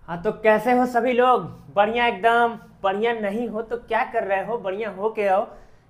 हाँ, तो कैसे हो सभी लोग? बढ़िया एकदम। बढ़िया नहीं हो तो क्या कर रहे हो? बढ़िया हो के आओ,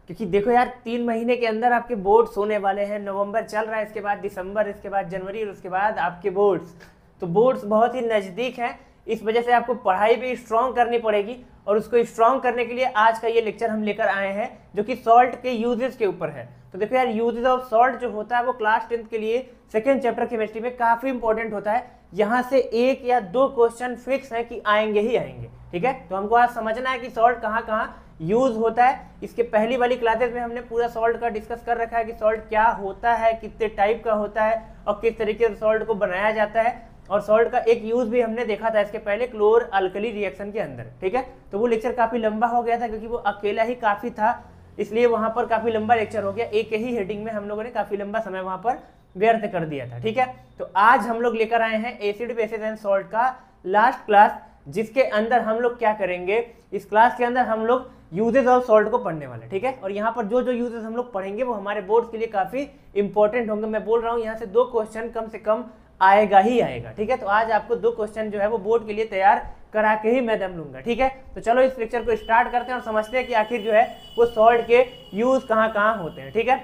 क्योंकि देखो यार 3 महीने के अंदर आपके बोर्ड्स होने वाले हैं। नवंबर चल रहा है, इसके बाद दिसंबर, इसके बाद जनवरी और उसके बाद आपके बोर्ड्स। तो बोर्ड्स बहुत ही नज़दीक हैं, इस वजह से आपको पढ़ाई भी स्ट्रॉन्ग करनी पड़ेगी। और उसको स्ट्रॉन्ग करने के लिए आज का ये लेक्चर हम लेकर आए हैं, जो कि सॉल्ट के यूजेस के ऊपर है। तो देखो यार, यूजेस ऑफ सॉल्ट जो होता है वो क्लास 10th के लिए सेकेंड चैप्टर केमिस्ट्री में काफ़ी इंपॉर्टेंट होता है। यहाँ से 1 या 2 क्वेश्चन फिक्स है कि आएंगे ही आएंगे। ठीक है, तो हमको आज समझना है कि सॉल्ट कहाँ कहाँ यूज होता है। इसके पहली वाली क्लासेस में हमने पूरा सॉल्ट का डिस्कस कर रखा है कि सॉल्ट क्या होता है, कितने टाइप का होता है और किस तरीके से सॉल्ट को बनाया जाता है। और सॉल्ट का एक यूज भी हमने देखा था इसके पहले, क्लोर अल्कली रिएक्शन के अंदर। ठीक है, तो वो लेक्चर काफी लंबा हो गया था क्योंकि वो अकेला ही काफी था, इसलिए वहां पर काफी लंबा लेक्चर हो गया। एक ही हेडिंग में हम लोगों ने काफी लंबा समय वहां पर व्यर्थ कर दिया था। ठीक है, तो आज हम लोग लेकर आए हैं एसिड बेसिस एंड सॉल्ट का लास्ट क्लास, जिसके अंदर हम लोग क्या करेंगे, इस क्लास के अंदर हम लोग यूजेस ऑफ सॉल्ट को पढ़ने वाले। ठीक है, और यहाँ पर जो जो यूजेस हम लोग पढ़ेंगे वो हमारे बोर्ड के लिए काफी इंपॉर्टेंट होंगे। मैं बोल रहा हूँ यहाँ से 2 क्वेश्चन कम से कम आएगा ही आएगा। ठीक है, तो आज आपको 2 क्वेश्चन जो है वो बोर्ड के लिए तैयार करा के ही मैं दम लूंगा। ठीक है, तो चलो इस लेक्चर को स्टार्ट करते हैं और समझते हैं कि आखिर जो है वो सॉल्ट के यूज कहाँ कहाँ होते हैं। ठीक है,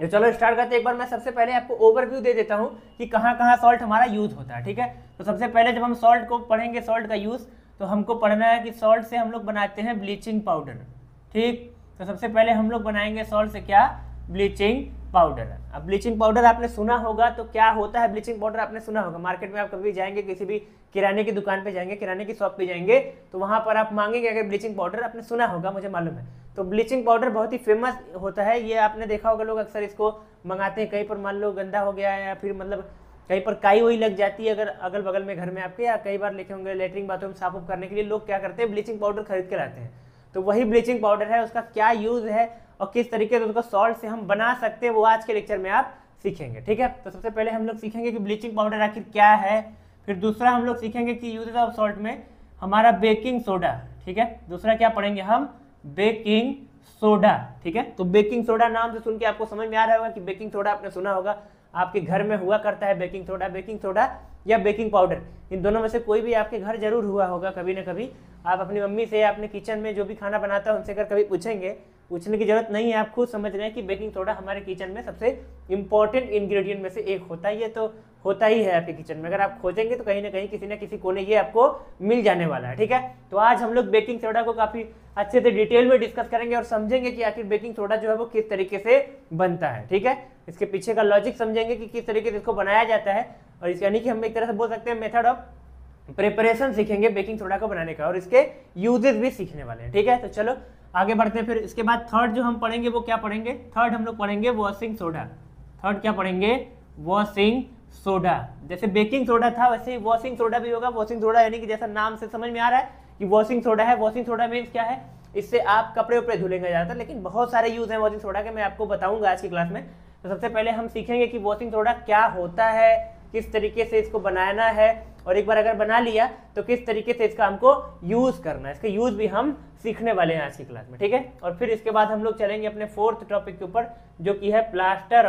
तो चलो स्टार्ट करते हैं। एक बार मैं सबसे पहले आपको ओवरव्यू दे देता हूँ कि कहाँ कहाँ सॉल्ट हमारा यूज होता है। ठीक है, तो सबसे पहले जब हम सॉल्ट को पढ़ेंगे, सॉल्ट का यूज, तो हमको पढ़ना है कि सॉल्ट से हम लोग बनाते हैं ब्लीचिंग पाउडर। ठीक, तो सबसे पहले हम लोग बनाएंगे सॉल्ट से क्या, ब्लीचिंग पाउडर। अब ब्लीचिंग पाउडर आपने सुना होगा, तो क्या होता है ब्लीचिंग पाउडर आपने सुना होगा। मार्केट में आप कभी जाएंगे, किसी भी किराने की दुकान पे जाएंगे, किराने की शॉप पे जाएंगे, तो वहां पर आप मांगेंगे अगर ब्लीचिंग पाउडर, आपने सुना होगा, मुझे मालूम है। तो ब्लीचिंग पाउडर बहुत ही फेमस होता है, ये आपने देखा होगा, लोग अक्सर इसको मंगाते हैं। कहीं पर मान लो गंदा हो गया है या फिर मतलब कहीं पर काई वही लग जाती है अगर अगल बगल में घर में आपके, या कई बार लिखे होंगे लेटरिन बाथरूम साफ उफ करने के लिए लोग क्या करते हैं, ब्लीचिंग पाउडर खरीद के लाते हैं। तो वही ब्लीचिंग पाउडर है, उसका क्या यूज है और किस तरीके से उसको सॉल्ट से हम बना सकते हैं, वो आज के लेक्चर में आप सीखेंगे। ठीक है, तो सबसे पहले हम लोग सीखेंगे कि ब्लीचिंग पाउडर आखिर क्या है। फिर दूसरा हम लोग सीखेंगे कि यूजेस ऑफ सॉल्ट में हमारा बेकिंग सोडा। ठीक है, दूसरा क्या पढ़ेंगे हम, बेकिंग सोडा। ठीक है, तो बेकिंग सोडा नाम से सुन के आपको समझ में आ रहा होगा कि बेकिंग सोडा आपने सुना होगा, आपके घर में हुआ करता है बेकिंग सोडा। बेकिंग सोडा या बेकिंग पाउडर, इन दोनों में से कोई भी आपके घर जरूर हुआ होगा कभी ना कभी। आप अपनी मम्मी से या अपने किचन में जो भी खाना बनाता है उनसे अगर कभी पूछेंगे, पूछने की जरूरत नहीं है, आप खुद समझ रहे हैं कि बेकिंग सोडा हमारे किचन में सबसे इंपॉर्टेंट इंग्रेडिएंट में से एक होता है। ये तो होता ही है आपके किचन में, अगर आप खोजेंगे तो कहीं ना कहीं किसी ना किसी कोने ये आपको मिल जाने वाला है। ठीक है, तो आज हम लोग बेकिंग सोडा को काफी अच्छे से डिटेल में डिस्कस करेंगे और समझेंगे कि आखिर बेकिंग सोडा जो है वो किस तरीके से बनता है। ठीक है, इसके पीछे का लॉजिक समझेंगे कि किस तरीके से इसको बनाया जाता है, और इस यानी कि हम एक तरह से बोल सकते हैं मेथड ऑफ प्रिपरेशन सीखेंगे बेकिंग सोडा को बनाने का, और इसके यूजेस भी सीखने वाले हैं। ठीक है, तो चलो आगे बढ़ते हैं। फिर इसके बाद थर्ड जो हम पढ़ेंगे वो क्या पढ़ेंगे, थर्ड हम लोग पढ़ेंगे वॉशिंग सोडा। थर्ड क्या पढ़ेंगे, वॉशिंग सोडा। जैसे बेकिंग सोडा था वैसे ही वॉशिंग सोडा भी होगा। वॉशिंग सोडा यानी कि जैसा नाम से समझ में आ रहा है कि वॉशिंग सोडा है। वॉशिंग सोडा मीन्स क्या है, इससे आप कपड़े उपड़े धुलेंगे ज़्यादातर, लेकिन बहुत सारे यूज हैं वॉशिंग सोडा के, मैं आपको बताऊंगा आज की क्लास में। तो सबसे पहले हम सीखेंगे कि वॉशिंग सोडा क्या होता है, किस तरीके से इसको बनाना है, और एक बार अगर बना लिया तो किस तरीके से इसका हमको यूज करना है, इसका यूज भी हम सीखने वाले हैं आज की क्लास में। ठीक है, और फिर इसके बाद हम लोग चलेंगे अपने फोर्थ टॉपिक के ऊपर, जो कि है प्लास्टर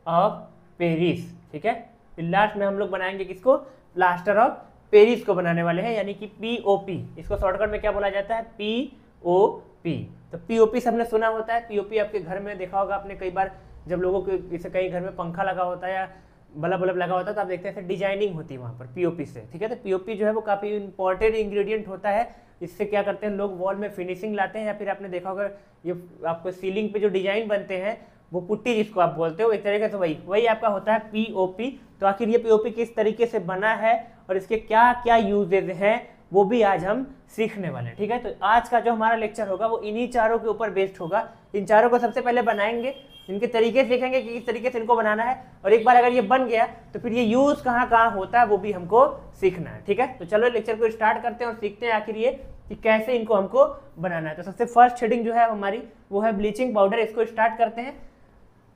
ऑफ पेरिस। ठीक है, फिर लास्ट में हम लोग बनाएंगे किसको, प्लास्टर ऑफ पेरिस को बनाने वाले हैं, यानी कि पीओपी। इसको शॉर्टकट में क्या बोला जाता है, पीओपी। तो पीओपी सबने सुना होता है, पीओपी आपके घर में देखा होगा आपने कई बार, जब लोगों के जैसे कहीं घर में पंखा लगा होता है या बल्ब बल्ब लगा होता है तो आप देखते हैं डिजाइनिंग होती है वहाँ पर पीओपी से। ठीक है, तो पीओपी जो है वो काफ़ी इंपॉर्टेंट इंग्रेडिएंट होता है। इससे क्या करते हैं लोग, वॉल में फिनिशिंग लाते हैं, या फिर आपने देखा होगा ये आपको सीलिंग पे जो डिजाइन बनते हैं, वो पुट्टी जिसको आप बोलते हो, एक तरीके से वही आपका होता है पीओपी। तो आखिर ये पीओपी किस तरीके से बना है और इसके क्या क्या यूजेज हैं, वो भी आज हम सीखने वाले हैं। ठीक है, तो आज का जो हमारा लेक्चर होगा वो इन्हीं चारों के ऊपर बेस्ड होगा। इन चारों को सबसे पहले बनाएंगे, इनके तरीके सीखेंगे कि किस तरीके से इनको बनाना है, और एक बार अगर ये बन गया तो फिर ये यूज कहाँ कहाँ होता है वो भी हमको सीखना है। ठीक है, तो चलो लेक्चर को स्टार्ट करते हैं और सीखते हैं आखिर ये कि कैसे इनको हमको बनाना है। तो सबसे फर्स्ट शेडिंग जो है हमारी वो है ब्लीचिंग पाउडर। इसको स्टार्ट करते हैं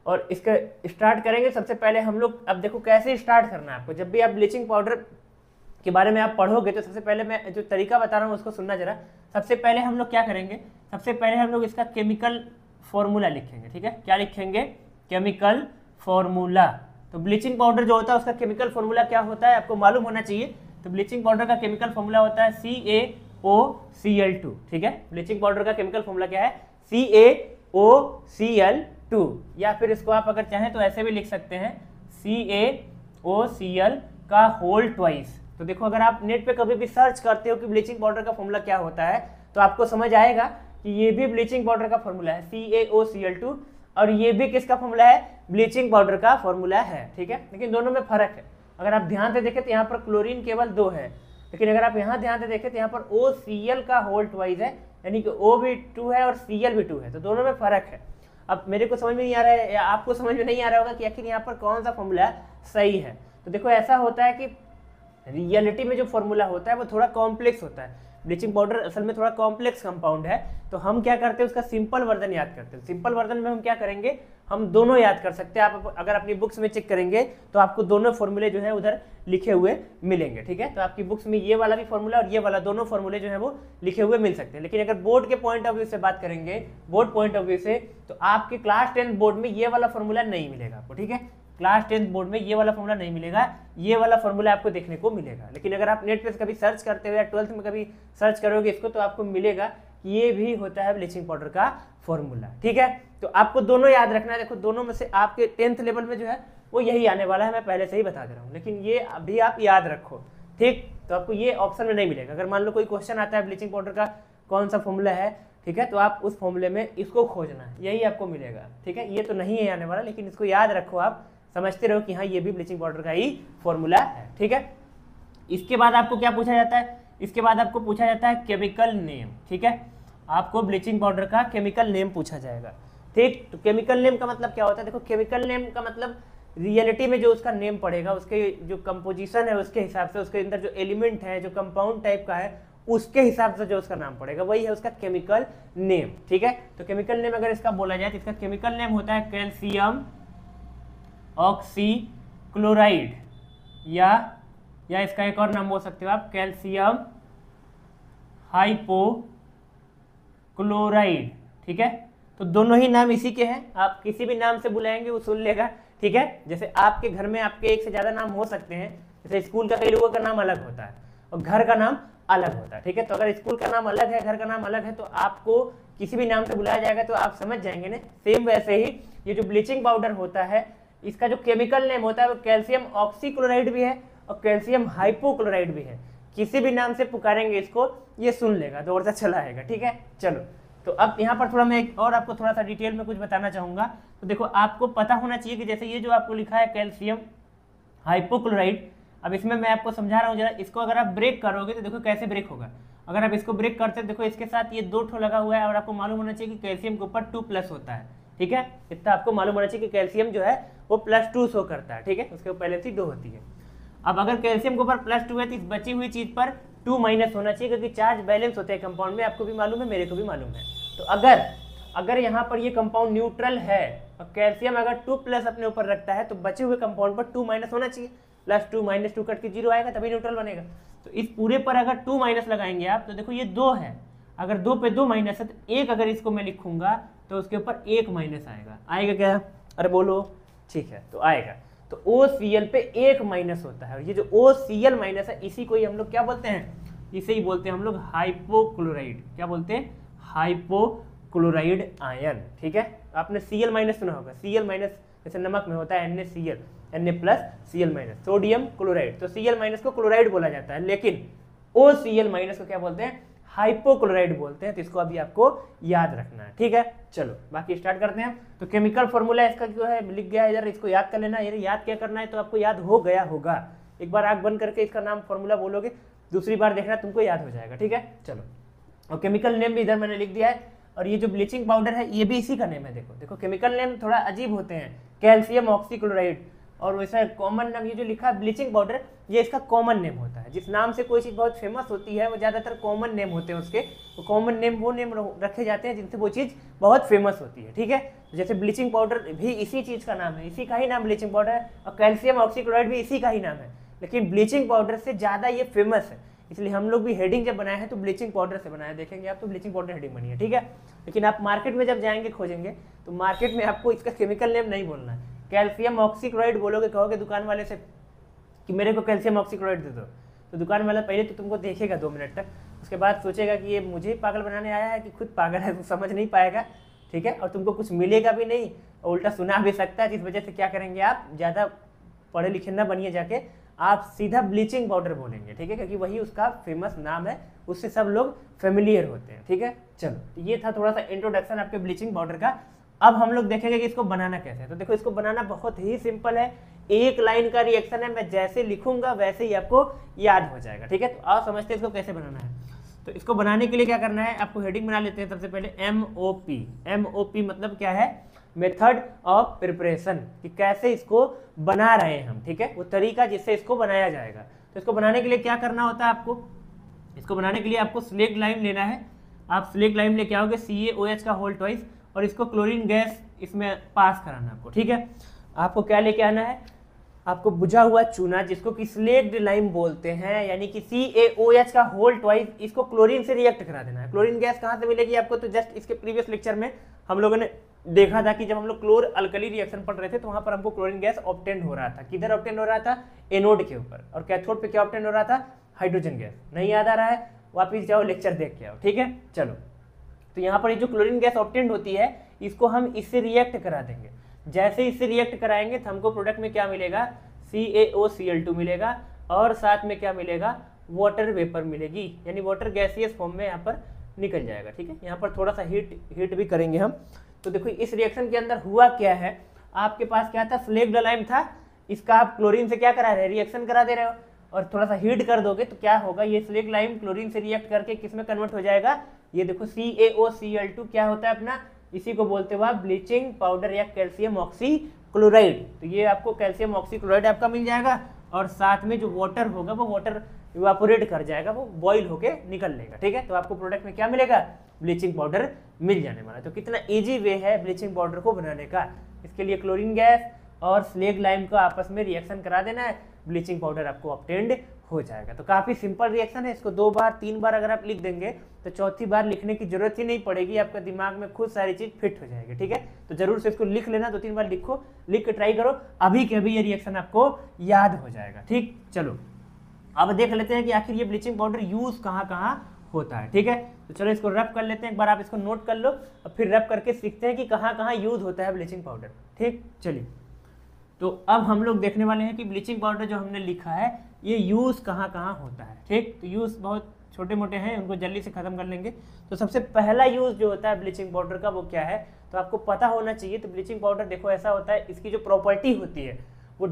और इसका स्टार्ट करेंगे। सबसे पहले हम लोग, अब देखो कैसे स्टार्ट करना है आपको, जब भी आप ब्लीचिंग पाउडर के बारे में आप पढ़ोगे तो सबसे पहले मैं जो तरीका बता रहा हूँ उसको सुनना जरा। सबसे पहले हम लोग क्या करेंगे, सबसे पहले हम लोग इसका केमिकल फॉर्मूला लिखेंगे। ठीक है, क्या लिखेंगे, केमिकल फॉर्मूला। तो तो ब्लीचिंग पाउडर जो होता है उसका केमिकल फॉर्मूला क्या होता है आपको मालूम होना चाहिए। तो ब्लीचिंग पाउडर का केमिकल फॉर्मूला होता है CaOCl2, ठीक है। ब्लीचिंग पाउडर का केमिकल फॉर्मूला क्या है, CaOCl2, या फिर इसको आप अगर चाहें तो ऐसे भी लिख सकते हैं CaOCl का होल ट्वाइस। तो देखो अगर आप नेट पे कभी भी सर्च करते हो कि ब्लीचिंग पाउडर का फॉर्मूला क्या होता है तो आपको समझ आएगा कि ये भी ब्लीचिंग पाउडर का फॉर्मूला है CaOCl2, और ये भी किसका फॉर्मूला है, ब्लीचिंग पाउडर का फॉर्मूला है, ठीक है। लेकिन दोनों में फर्क है। अगर आप ध्यान से देखें तो यहाँ पर क्लोरीन केवल 2 है, लेकिन अगर आप यहाँ ध्यान से देखें तो यहाँ पर OCl का होल ट्वाइस है, यानी कि O भी 2 है और Cl भी 2 है, तो दोनों में फर्क है। अब मेरे को समझ में नहीं आ रहा है या आपको समझ में नहीं आ रहा होगा कि आखिर यहाँ पर कौन सा फॉर्मूला सही है। तो देखो ऐसा होता है कि रियलिटी में जो फॉर्मूला होता है वो थोड़ा कॉम्प्लेक्स होता है। ब्लीचिंग पाउडर असल में थोड़ा कॉम्प्लेक्स कंपाउंड है, तो हम क्या करते हैं उसका सिंपल वर्जन याद करते हैं। सिंपल वर्जन में हम क्या करेंगे, हम दोनों याद कर सकते हैं। आप अगर अपनी बुक्स में चेक करेंगे तो आपको दोनों फॉर्मूले जो है उधर लिखे हुए मिलेंगे, ठीक है। तो आपकी बुक्स में ये वाला भी फॉर्मूला और ये वाला दोनों फॉर्मूले जो है वो लिखे हुए मिल सकते हैं। लेकिन अगर बोर्ड के पॉइंट ऑफ व्यू से बात करेंगे, बोर्ड पॉइंट ऑफ व्यू से, तो आपके क्लास 10 बोर्ड में ये वाला फॉर्मूला नहीं मिलेगा आपको, ठीक है। क्लास 10 बोर्ड में ये वाला फॉर्मूला नहीं मिलेगा, ये वाला फॉर्मूला आपको देखने को मिलेगा। लेकिन अगर आप नेट पे कभी सर्च करते हुए या 12th में कभी सर्च करोगे इसको तो आपको मिलेगा कि ये भी होता है ब्लीचिंग पाउडर का फॉर्मूला, ठीक है। तो आपको दोनों याद रखना है। देखो दोनों में से आपके 10th लेवल में जो है वो यही आने वाला है, मैं पहले से ही बता दे रहा हूँ, लेकिन ये अभी आप याद रखो, ठीक। तो आपको ये ऑप्शन में नहीं मिलेगा। अगर मान लो कोई क्वेश्चन आता है ब्लीचिंग पाउडर का कौन सा फॉर्मूला है, ठीक है, तो आप उस फॉर्मूले में इसको खोजना है, यही आपको मिलेगा, ठीक है। ये तो नहीं है आने वाला, लेकिन इसको याद रखो, आप समझते रहो कि हाँ ये भी ब्लीचिंग पाउडर का ही फॉर्मूला है, ठीक है। इसके बाद आपको क्या पूछा जाता है, इसके बाद आपको पूछा जाता है केमिकल नेम, ठीक है। आपको ब्लीचिंग पाउडर का केमिकल नेम पूछा जाएगा, ठीक। तो केमिकल नेम का मतलब क्या होता है, देखो केमिकल नेम का मतलब रियलिटी में जो उसका नेम पड़ेगा, उसके जो कंपोजिशन है उसके हिसाब से, उसके अंदर जो एलिमेंट है, जो कंपाउंड टाइप का है, उसके हिसाब से जो उसका नाम पड़ेगा वही है उसका केमिकल नेम, ठीक है। तो केमिकल नेम अगर इसका बोला जाए तो इसका केमिकल नेम होता है कैल्शियम ऑक्सीक्लोराइड, या इसका एक और नाम बोल सकते हो आप कैल्शियम हाइपोक्लोराइड, ठीक है। तो दोनों ही नाम इसी के हैं, आप किसी भी नाम से बुलाएंगे वो सुन लेगा, ठीक है। जैसे आपके घर में आपके एक से ज्यादा नाम हो सकते हैं, जैसे स्कूल का कई लोगों का नाम अलग होता है और घर का नाम अलग होता है, ठीक है। तो अगर स्कूल का नाम अलग है, घर का नाम अलग है, तो आपको किसी भी नाम से बुलाया जाएगा तो आप समझ जाएंगे ना। सेम वैसे ही ये जो ब्लीचिंग पाउडर होता है इसका जो केमिकल नेम होता है वो कैल्शियम ऑक्सीक्लोराइड भी है और कैल्शियम हाइपोक्लोराइड भी है। किसी भी नाम से पुकारेंगे इसको ये सुन लेगा, दौड़ता चला आएगा, ठीक है। चलो तो अब यहाँ पर थोड़ा मैं एक और आपको थोड़ा सा डिटेल में कुछ बताना चाहूंगा। तो देखो आपको पता होना चाहिए कि जैसे ये जो आपको लिखा है कैल्शियम हाइपोक्लोराइड, अब इसमें मैं आपको समझा रहा हूँ जरा, इसको अगर आप ब्रेक करोगे तो देखो कैसे ब्रेक होगा। अगर आप इसको ब्रेक करते देखो इसके साथ ये 2 ठो लगा हुआ है और आपको मालूम होना चाहिए कि कैल्शियम के ऊपर 2+ होता है, ठीक है। इतना आपको मालूम होना चाहिए कि कैल्शियम जो है वो +2 शो करता है, ठीक है। उसके पहले से 2 होती है। अब अगर कैल्शियम के ऊपर +2 है तो इस बची हुई चीज पर 2- होना चाहिए, क्योंकि चार्ज बैलेंस होते हैं कंपाउंड में, आपको भी मालूम है मेरे को भी मालूम है। तो अगर यहाँ पर ये कंपाउंड न्यूट्रल है और कैल्शियम अगर 2+ अपने ऊपर रखता है तो बचे हुए कंपाउंड पर 2- होना चाहिए, +2 -2 कट के 0 आएगा तभी न्यूट्रल बनेगा। तो इस पूरे पर अगर 2- लगाएंगे आप तो देखो ये 2 है, अगर 2 पे 2 माइनस है तो 1 अगर इसको मैं लिखूंगा तो उसके ऊपर 1- आएगा क्या, अरे बोलो, ठीक है तो आएगा। तो OCl पे 1- होता है और ये जो OCl- है इसी को ही हम लोग क्या बोलते हैं, इसे ही बोलते हैं हम लोग हाइपोक्लोराइड। क्या बोलते हैं, हाइपोक्लोराइड आयन, ठीक है। आपने Cl- सुना होगा, Cl- जैसे नमक में होता है NaCl, Na+Cl-, सोडियम क्लोराइड, तो Cl- को क्लोराइड बोला जाता है, लेकिन OCl- को क्या बोलते हैं, हाइपोक्लोराइड बोलते हैं। तो इसको अभी आपको याद रखना है, ठीक है। चलो बाकी स्टार्ट करते हैं। तो केमिकल फॉर्मूला इसका जो है लिख गया इधर, इसको याद कर लेना। ये याद क्या करना है तो आपको याद हो गया होगा, एक बार आंख बंद करके इसका नाम फॉर्मूला बोलोगे, दूसरी बार देखना तुमको याद हो जाएगा, ठीक है। चलो और केमिकल नेम भी इधर मैंने लिख दिया है, और ये जो ब्लीचिंग पाउडर है ये भी इसी का नेम है। देखो केमिकल नेम थोड़ा अजीब होते हैं, कैल्शियम ऑक्सीक्लोराइड, और वैसा कॉमन नाम ये जो लिखा है ब्लीचिंग पाउडर, ये इसका कॉमन नेम होता है। जिस नाम से कोई चीज़ बहुत फेमस होती है वो ज़्यादातर कॉमन नेम होते हैं उसके, तो कॉमन नेम वो नेम रखे जाते हैं जिनसे वो चीज़ बहुत फेमस होती है, ठीक है। जैसे ब्लीचिंग पाउडर भी इसी चीज़ का नाम है, इसी का ही नाम ब्लीचिंग पाउडर है, और कैल्शियम ऑक्सीक्लोराइड भी इसी का ही नाम है, लेकिन ब्लीचिंग पाउडर से ज़्यादा ये फेमस है, इसलिए हम लोग भी हेडिंग जब बनाए हैं तो ब्लीचिंग पाउडर से बनाया, देखेंगे आप तो ब्लीचिंग पाउडर हेडिंग बनी है, ठीक है। लेकिन आप मार्केट में जब जाएंगे खोजेंगे तो मार्केट में आपको इसका केमिकल नेम नहीं बोलना है, कैल्शियम ऑक्सीक्लोराइड बोलोगे, कहोगे दुकान वाले से कि मेरे को कैल्शियम ऑक्सीक्लोराइड दे दो, तो दुकान वाला पहले तो तुमको देखेगा 2 मिनट तक, उसके बाद सोचेगा कि ये मुझे पागल बनाने आया है कि खुद पागल है, वो समझ नहीं पाएगा, ठीक है, और तुमको कुछ मिलेगा भी नहीं और उल्टा सुना भी सकता है। इस वजह से क्या करेंगे, आप ज़्यादा पढ़े लिखे ना बनिए, जाके आप सीधा ब्लीचिंग पाउडर बोलेंगे, ठीक है, क्योंकि वही उसका फेमस नाम है, उससे सब लोग फेमिलियर होते हैं, ठीक है। चलो, ये था थोड़ा सा इंट्रोडक्शन आपके ब्लीचिंग पाउडर का। अब हम लोग देखेंगे कि इसको बनाना कैसे है। तो देखो, इसको बनाना बहुत ही सिंपल है, एक लाइन का रिएक्शन है, मैं जैसे लिखूंगा वैसे ही आपको याद हो जाएगा, ठीक है। तो आओ समझते हैं इसको कैसे बनाना है। तो इसको बनाने के लिए क्या करना है, आपको हेडिंग बना लेते हैं सबसे पहले, MOP। MOP मतलब क्या है, मेथड ऑफ प्रिपरेशन, कि कैसे इसको बना रहे हैं हम, ठीक है, वो तरीका जिससे इसको बनाया जाएगा। तो इसको बनाने के लिए क्या करना होता है आपको, इसको बनाने के लिए आपको स्लेक्ट लाइम लेना है। आप स्लेक्ट लाइम लेके आओगे, CaOH का होल ट्वाइस, और इसको क्लोरीन गैस इसमें पास कराना आपको, ठीक है। आपको क्या लेके आना है, आपको बुझा हुआ चूना, जिसको कि स्लेक्ट लाइम बोलते हैं, यानी कि CaOH का होल ट्वाइस, इसको क्लोरीन से रिएक्ट करा देना है। क्लोरीन गैस कहाँ से मिलेगी आपको, तो जस्ट इसके प्रीवियस लेक्चर में हम लोगों ने देखा था कि जब हम लोग क्लोर अल्कली रिएक्शन पढ़ रहे थे तो वहां पर हमको क्लोरीन गैस ऑब्टेन हो रहा था। किधर ऑब्टेन हो रहा था, एनोड के ऊपर, और कैथोड पे क्या ऑब्टेन हो रहा था, हाइड्रोजन गैस। नहीं याद आ रहा है, वापिस जाओ लेक्चर देख के आओ, ठीक है। चलो, तो यहाँ पर ये जो क्लोरीन गैस ऑब्टेन होती है, इसको हम इससे रिएक्ट करा देंगे। जैसे इससे रिएक्ट कराएंगे तो हमको प्रोडक्ट में क्या मिलेगा, CaOCl2 मिलेगा, और साथ में क्या मिलेगा, वाटर वेपर मिलेगी, यानी वाटर गैसियस फॉर्म में यहाँ पर निकल जाएगा, ठीक है। यहाँ पर थोड़ा सा हीट भी करेंगे हम। तो देखो, इस रिएक्शन के अंदर हुआ क्या है, आपके पास क्या था, स्लेक्ट लाइम था, इसका आप क्लोरीन से क्या करा रहे हैं, रिएक्शन करा दे रहे हो, और थोड़ा सा हीट कर दोगे तो क्या होगा, ये स्लेक्ट लाइम क्लोरीन से रिएक्ट करके किसमें कन्वर्ट हो जाएगा, ये देखो CaOCl2 क्या होता है अपना, इसी को बोलते हुआ ब्लीचिंग पाउडर या कैल्शियम ऑक्सीक्लोराइड। तो ये आपको कैल्शियम ऑक्सीक्लोराइड आपका मिल जाएगा, और साथ में जो वाटर होगा वो वाटर इवापोरेट कर जाएगा, वो बॉईल होके निकल लेगा, ठीक है। तो आपको प्रोडक्ट में क्या मिलेगा, ब्लीचिंग पाउडर मिल जाने वाला है। तो कितना इजी वे है ब्लीचिंग पाउडर को बनाने का। इसके लिए क्लोरीन गैस और स्लेक्ट लाइम को आपस में रिएक्शन करा देना है, ब्लीचिंग पाउडर आपको ऑब्टेन्ड हो जाएगा। तो काफी सिंपल रिएक्शन है, इसको 2 बार 3 बार अगर आप लिख देंगे तो चौथी बार लिखने की जरूरत ही नहीं पड़ेगी, आपका दिमाग में खुद सारी चीज फिट हो जाएगी, ठीक है। तो जरूर से इसको लिख लेना, 2-3 बार लिखो, लिख के ट्राई करो, अभी के अभी ये रिएक्शन आपको याद हो जाएगा, ठीक। चलो, अब देख लेते हैं कि आखिर ये ब्लीचिंग पाउडर यूज कहाँ कहाँ होता है, ठीक है। तो चलो इसको रब कर लेते हैं, एक बार आप इसको नोट कर लो और फिर रब करके सीखते हैं कि कहाँ कहाँ यूज होता है ब्लीचिंग पाउडर, ठीक। चलिए, तो अब हम लोग देखने वाले हैं कि ब्लीचिंग पाउडर जो हमने लिखा है ये यूज कहाँ कहाँ होता है, ठीक। तो यूज बहुत छोटे मोटे हैं, उनको जल्दी से खत्म कर लेंगे। तो सबसे पहला यूज जो होता है ब्लीचिंग पाउडर का वो क्या है, तो आपको पता होना चाहिए। तो ब्लीचिंग पाउडर देखो ऐसा होता है, इसकी जो प्रॉपर्टी होती है वो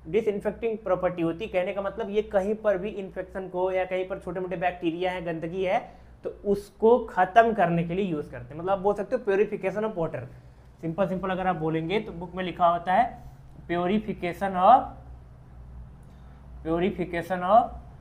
डिसइंफेक्टिंग प्रॉपर्टी होती है। कहने का मतलब ये कहीं पर भी इन्फेक्शन को या कहीं पर छोटे मोटे बैक्टीरिया है, गंदगी है, तो उसको खत्म करने के लिए यूज करते हैं। मतलब आप बोल सकते हो प्योरिफिकेशन ऑफ वाटर। सिंपल अगर आप बोलेंगे तो बुक में लिखा होता है प्योरिफिकेशन ऑफ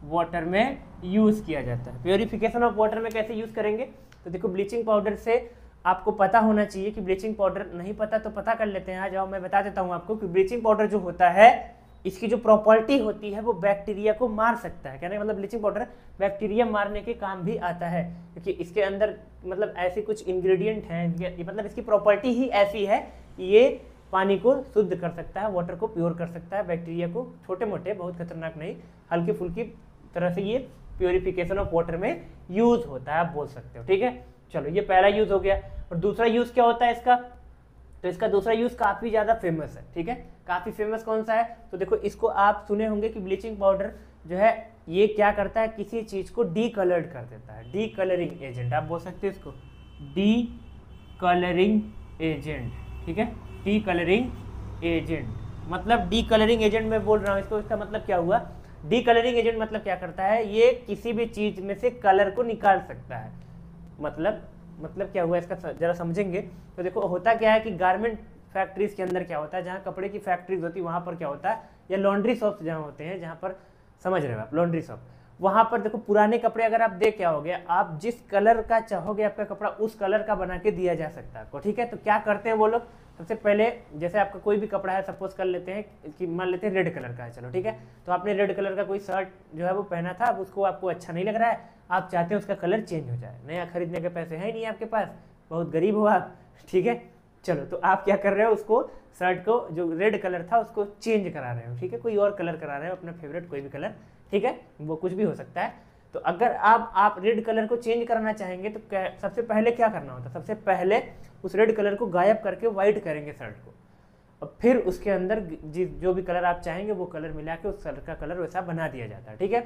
वाटर में यूज किया जाता है। प्योरिफिकेशन ऑफ वाटर में कैसे यूज करेंगे, तो देखो ब्लीचिंग पाउडर से आपको पता होना चाहिए कि ब्लीचिंग पाउडर, नहीं पता तो पता कर लेते हैं, आ जाओ मैं बता देता हूँ आपको कि ब्लीचिंग पाउडर जो होता है इसकी जो प्रॉपर्टी होती है वो बैक्टीरिया को मार सकता है। कहने का मतलब ब्लीचिंग पाउडर बैक्टीरिया मारने के काम भी आता है, क्योंकि इसके अंदर मतलब ऐसे कुछ इंग्रेडिएंट हैं, मतलब इसकी प्रॉपर्टी ही ऐसी है कि ये पानी को शुद्ध कर सकता है, वाटर को प्योर कर सकता है, बैक्टीरिया को, छोटे मोटे, बहुत खतरनाक नहीं, हल्की फुल्की तरह से ये प्योरिफिकेशन ऑफ वाटर में यूज होता है, आप बोल सकते हो, ठीक है। चलो, ये पहला यूज हो गया। और दूसरा यूज क्या होता है इसका, तो इसका दूसरा यूज काफी ज्यादा फेमस है, ठीक है। काफी फेमस कौन सा है, तो देखो इसको आप सुने होंगे कि ब्लीचिंग पाउडर जो है ये क्या करता है, किसी चीज को डी कलर्ड कर देता है, डी कलरिंग एजेंट आप बोल सकते हो इसको, डी कलरिंग एजेंट, ठीक है। डी कलरिंग एजेंट मतलब डी कलरिंग एजेंट मैं बोल रहा हूँ इसको, इसका मतलब क्या हुआ, डी कलरिंग एजेंट मतलब क्या करता है, ये किसी भी चीज में से कलर को निकाल सकता है। मतलब क्या हुआ इसका जरा समझेंगे। तो देखो होता क्या है कि गारमेंट फैक्ट्रीज के अंदर क्या होता है, जहाँ कपड़े की फैक्ट्रीज होती है वहाँ पर क्या होता है, या लॉन्ड्री शॉप्स जहाँ होते हैं, जहाँ पर समझ रहे हो आप लॉन्ड्री शॉप, वहाँ पर देखो पुराने कपड़े अगर आप देख क्या हो गया, आप जिस कलर का चाहोगे आपका कपड़ा उस कलर का बना के दिया जा सकता है आपको, ठीक है। तो क्या करते हैं वो लोग, सबसे पहले जैसे आपका कोई भी कपड़ा है, सपोज कर लेते हैं कि मान लेते हैं रेड कलर का है, चलो ठीक है। तो आपने रेड कलर का कोई शर्ट जो है वो पहना था, अब उसको आपको अच्छा नहीं लग रहा है, आप चाहते हैं उसका कलर चेंज हो जाए, नया खरीदने के पैसे हैं नहीं आपके पास, बहुत गरीब हो आप, ठीक है। चलो, तो आप क्या कर रहे हो, उसको शर्ट को जो रेड कलर था उसको चेंज करा रहे हो, ठीक है, कोई और कलर करा रहे हो, अपना फेवरेट कोई भी कलर, ठीक है, वो कुछ भी हो सकता है। तो अगर आप रेड कलर को चेंज करना चाहेंगे तो सबसे पहले क्या करना होता है, सबसे पहले उस रेड कलर को गायब करके वाइट करेंगे शर्ट को, और फिर उसके अंदर जो भी कलर आप चाहेंगे वो कलर मिला के उस शर्ट का कलर वैसा बना दिया जाता है, ठीक है।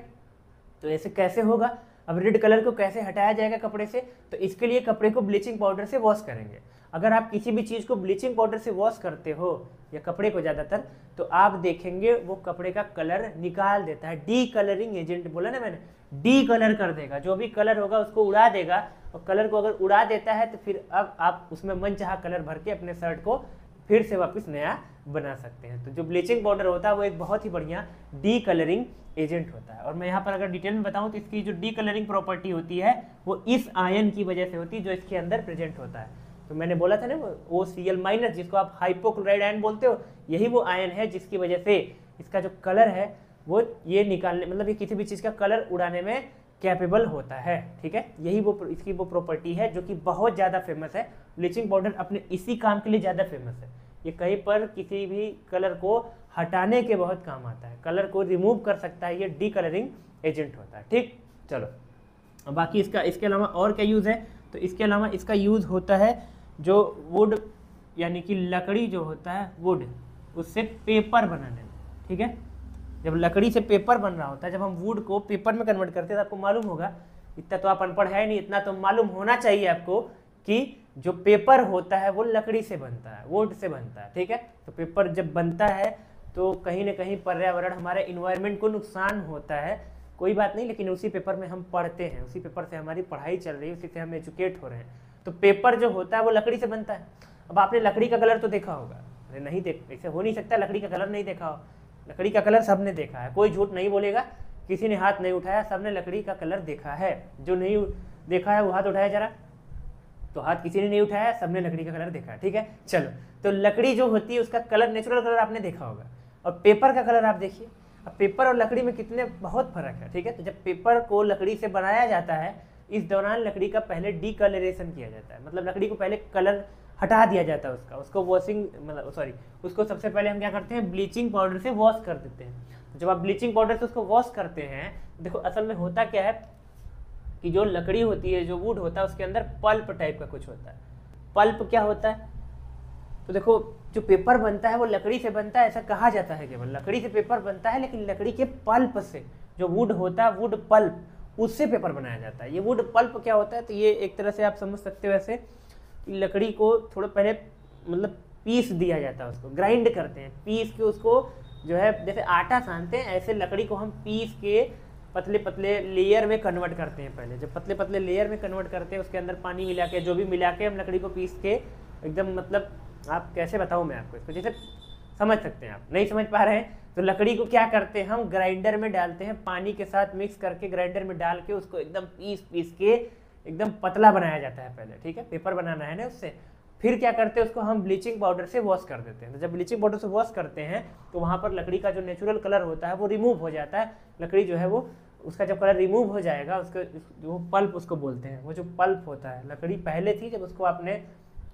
तो ऐसे कैसे होगा, अब रेड कलर को कैसे हटाया जाएगा कपड़े से, तो इसके लिए कपड़े को ब्लीचिंग पाउडर से वॉश करेंगे। अगर आप किसी भी चीज़ को ब्लीचिंग पाउडर से वॉश करते हो या कपड़े को ज़्यादातर, तो आप देखेंगे वो कपड़े का कलर निकाल देता है। डी कलरिंग एजेंट बोला ना मैंने, डी कलर कर देगा, जो भी कलर होगा उसको उड़ा देगा, और कलर को अगर उड़ा देता है तो फिर अब आप उसमें मनचाहा कलर भर के अपने शर्ट को फिर से वापस नया बना सकते हैं। तो जो ब्लीचिंग पाउडर होता है वो एक बहुत ही बढ़िया डी कलरिंग एजेंट होता है। और मैं यहाँ पर अगर डिटेल में बताऊँ तो इसकी जो डी कलरिंग प्रॉपर्टी होती है वो इस आयन की वजह से होती है जो इसके अंदर प्रेजेंट होता है। तो मैंने बोला था ना वो Cl- जिसको आप हाइपोक्लोराइड आयन बोलते हो, यही वो आयन है जिसकी वजह से इसका जो कलर है वो ये निकालने, मतलब ये किसी भी चीज़ का कलर उड़ाने में कैपेबल होता है, ठीक है। यही वो इसकी वो प्रॉपर्टी है जो कि बहुत ज़्यादा फेमस है। ब्लीचिंग पाउडर अपने इसी काम के लिए ज़्यादा फेमस है। ये कहीं पर किसी भी कलर को हटाने के बहुत काम आता है, कलर को रिमूव कर सकता है, ये डी कलरिंग एजेंट होता है, ठीक। चलो अब बाकी इसके अलावा और क्या यूज़ है, तो इसके अलावा इसका यूज़ होता है जो वुड यानी कि लकड़ी जो होता है वुड, उससे पेपर बनाने में, ठीक है। जब लकड़ी से पेपर बन रहा होता है, जब हम वुड को पेपर में कन्वर्ट करते हैं तो आपको मालूम होगा, इतना तो आप अनपढ़ है नहीं, इतना तो मालूम होना चाहिए आपको कि जो पेपर होता है वो लकड़ी से बनता है, वुड से बनता है, ठीक है। तो पेपर जब बनता है तो कहीं ना कहीं पर्यावरण, हमारे इन्वायरमेंट को नुकसान होता है, कोई बात नहीं, लेकिन उसी पेपर में हम पढ़ते हैं, उसी पेपर से हमारी पढ़ाई चल रही है, उसी से हम एजुकेट हो रहे हैं। तो पेपर जो होता है वो लकड़ी से बनता है। अब आपने लकड़ी का कलर तो देखा होगा, अरे नहीं देख, ऐसे हो नहीं सकता लकड़ी का कलर नहीं देखा हो। लकड़ी का कलर सबने देखा है, कोई झूठ नहीं बोलेगा, किसी ने हाथ नहीं उठाया, सबने लकड़ी का कलर देखा है। जो नहीं देखा है वो हाथ उठाया जरा, तो हाथ किसी ने नहीं उठाया, सबने लकड़ी का कलर देखा है, ठीक है। चलो, तो लकड़ी जो होती है उसका कलर, नेचुरल कलर आपने देखा होगा, और पेपर का कलर आप देखिए। अब पेपर और लकड़ी में कितने बहुत फर्क है, ठीक है। तो जब पेपर को लकड़ी से बनाया जाता है, इस दौरान लकड़ी का पहले डीकलरेशन किया जाता है, मतलब लकड़ी को पहले कलर हटा दिया जाता है उसको वॉशिंग, मतलब सॉरी, उसको सबसे पहले हम क्या करते हैं, ब्लीचिंग पाउडर से वॉश कर देते हैं। तो जब आप ब्लीचिंग पाउडर से उसको वॉश करते हैं, देखो असल में होता क्या है कि जो लकड़ी होती है, जो वुड होता है, उसके अंदर पल्प टाइप का कुछ होता है। पल्प क्या होता है, तो देखो जो पेपर बनता है वो लकड़ी से बनता है, ऐसा कहा जाता है, केवल लकड़ी से पेपर बनता है, लेकिन लकड़ी के पल्प से, जो वुड होता है, वुड पल्प, उससे पेपर बनाया जाता है। ये वुड पल्प क्या होता है, तो ये एक तरह से आप समझ सकते हो ऐसे, लकड़ी को थोड़ा पहले मतलब पीस दिया जाता है, उसको ग्राइंड करते हैं, पीस के उसको जो है जैसे आटा सानते हैं, ऐसे लकड़ी को हम पीस के पतले पतले लेयर में कन्वर्ट करते हैं। पहले जब पतले पतले लेयर में कन्वर्ट करते हैं, उसके अंदर पानी मिला के, जो भी मिला के हम लकड़ी को पीस के एकदम, मतलब आप कैसे बताऊँ मैं आपको इसको, जैसे समझ सकते हैं, आप नहीं समझ पा रहे हैं तो लकड़ी को क्या करते हैं, हम ग्राइंडर में डालते हैं, पानी के साथ मिक्स करके ग्राइंडर में डाल के उसको एकदम पीस के एकदम पतला बनाया जाता है पहले, ठीक है। पेपर बनाना है ना उससे, फिर क्या करते हैं, उसको हम ब्लीचिंग पाउडर से वॉश कर देते हैं। तो जब ब्लीचिंग पाउडर से वॉश करते हैं तो वहाँ पर लकड़ी का जो नेचुरल कलर होता है वो रिमूव हो जाता है। लकड़ी जो है वो, उसका जब कलर रिमूव हो जाएगा, उसको जो पल्प उसको बोलते हैं, वो जो पल्प होता है, लकड़ी पहले थी, जब उसको आपने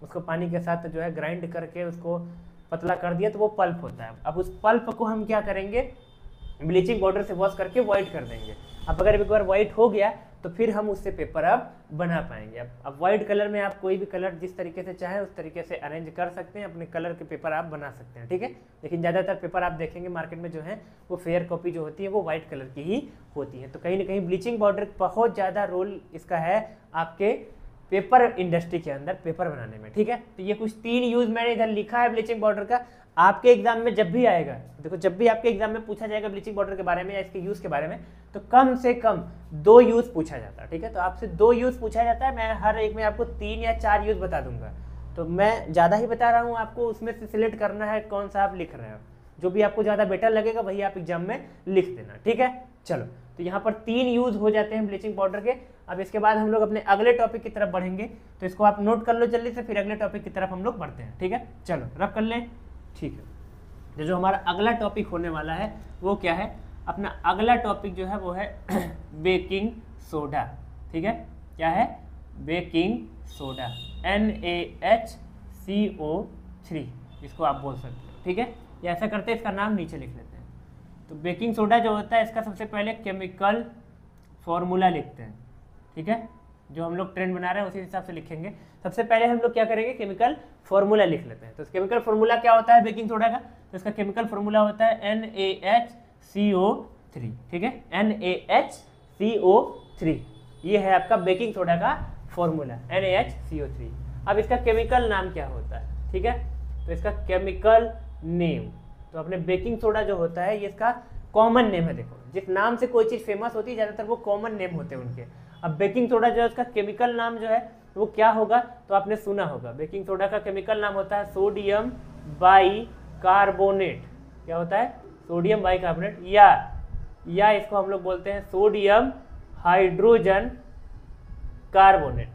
उसको पानी के साथ जो है ग्राइंड करके उसको पतला कर दिया तो वो पल्प होता है। अब उस पल्प को हम क्या करेंगे, ब्लीचिंग पाउडर से वॉश करके वाइट कर देंगे। अब अगर एक बार वाइट हो गया तो फिर हम उससे पेपर अब बना पाएंगे। अब वाइट कलर में आप कोई भी कलर जिस तरीके से चाहें उस तरीके से अरेंज कर सकते हैं, अपने कलर के पेपर आप बना सकते हैं, ठीक है। लेकिन ज़्यादातर पेपर आप देखेंगे मार्केट में जो है वो फेयर कॉपी जो होती है वो वाइट कलर की ही होती है। तो कहीं ना कहीं ब्लीचिंग पाउडर बहुत ज़्यादा रोल इसका है आपके पेपर इंडस्ट्री के अंदर पेपर बनाने में, ठीक है। तो ये कुछ 3 यूज़ मैंने इधर लिखा है ब्लीचिंग पाउडर का। आपके एग्जाम में जब भी आएगा, देखो जब भी आपके एग्जाम में पूछा जाएगा ब्लीचिंग पाउडर के बारे में या इसके यूज़ के बारे में, तो कम से कम 2 यूज़ पूछा जाता है, ठीक है। तो आपसे 2 यूज़ पूछा जाता है, मैं हर एक में आपको 3 या 4 यूज़ बता दूंगा। तो मैं ज़्यादा ही बता रहा हूँ आपको, उसमें से सिलेक्ट करना है कौन सा आप लिख रहे हो, जो भी आपको ज़्यादा बेटर लगेगा वही आप एग्जाम में लिख देना, ठीक है। चलो, तो यहाँ पर 3 यूज़ हो जाते हैं ब्लीचिंग पाउडर के। अब इसके बाद हम लोग अपने अगले टॉपिक की तरफ बढ़ेंगे, तो इसको आप नोट कर लो जल्दी से, फिर अगले टॉपिक की तरफ हम लोग बढ़ते हैं, ठीक है। चलो रब कर लें, ठीक है। जो हमारा अगला टॉपिक होने वाला है वो क्या है, अपना अगला टॉपिक जो है वो है बेकिंग सोडा, ठीक है। क्या है, बेकिंग सोडा, NaHCO3, इसको आप बोल सकते हो, ठीक है। या ऐसा करते हैं, इसका नाम नीचे लिख लेते हैं। तो बेकिंग सोडा जो होता है इसका सबसे पहले केमिकल फॉर्मूला लिखते हैं, ठीक है। जो हम लोग ट्रेंड बना रहे हैं उसी हिसाब से लिखेंगे। सबसे पहले हम लोग क्या करेंगे, केमिकल फॉर्मूला लिख लेते हैं। तो केमिकल फॉर्मूला क्या होता है बेकिंग सोडा का, तो इसका केमिकल फॉर्मूला होता है NaHCO3, ठीक है, NaHCO3, ये है आपका बेकिंग सोडा का फॉर्मूला NaHCO3। अब इसका केमिकल नाम क्या होता है, ठीक है, तो इसका केमिकल नेम, तो अपने बेकिंग सोडा जो होता है ये इसका कॉमन नेम है। देखो जिस नाम से कोई चीज़ फेमस होती है ज़्यादातर वो कॉमन नेम होते हैं उनके। अब बेकिंग सोडा जो है उसका केमिकल नाम जो है वो क्या होगा, तो आपने सुना होगा बेकिंग सोडा का केमिकल नाम होता है सोडियम बाइकार्बोनेट। क्या होता है, सोडियम बाइकार्बोनेट, या इसको हम लोग बोलते हैं सोडियम हाइड्रोजन कार्बोनेट,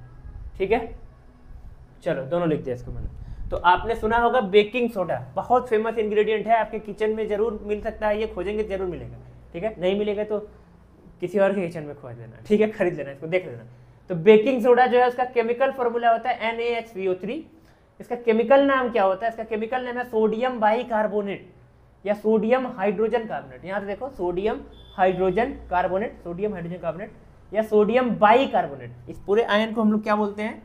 ठीक है। चलो दोनों लिख दिया इसको मैंने। तो आपने सुना होगा बेकिंग सोडा बहुत फेमस इंग्रेडिएंट है, आपके किचन में जरूर मिल सकता है, ये खोजेंगे जरूर मिलेगा, ठीक है। नहीं मिलेगा तो किसी और के किचन में खोज लेना, ठीक है, खरीद लेना, इसको देख लेना। तो बेकिंग सोडा जो है उसका केमिकल फॉर्मूला होता है NaHCO3। इसका केमिकल नाम क्या होता है, इसका केमिकल नाम है सोडियम बाइकार्बोनेट या सोडियम हाइड्रोजन कार्बोनेट। यहाँ से देखो sodium hydrogen carbonate, sodium hydrogen carbonate या सोडियम बाइकार्बोनेट। इस पूरे आयन को हम लोग क्या बोलते हैं,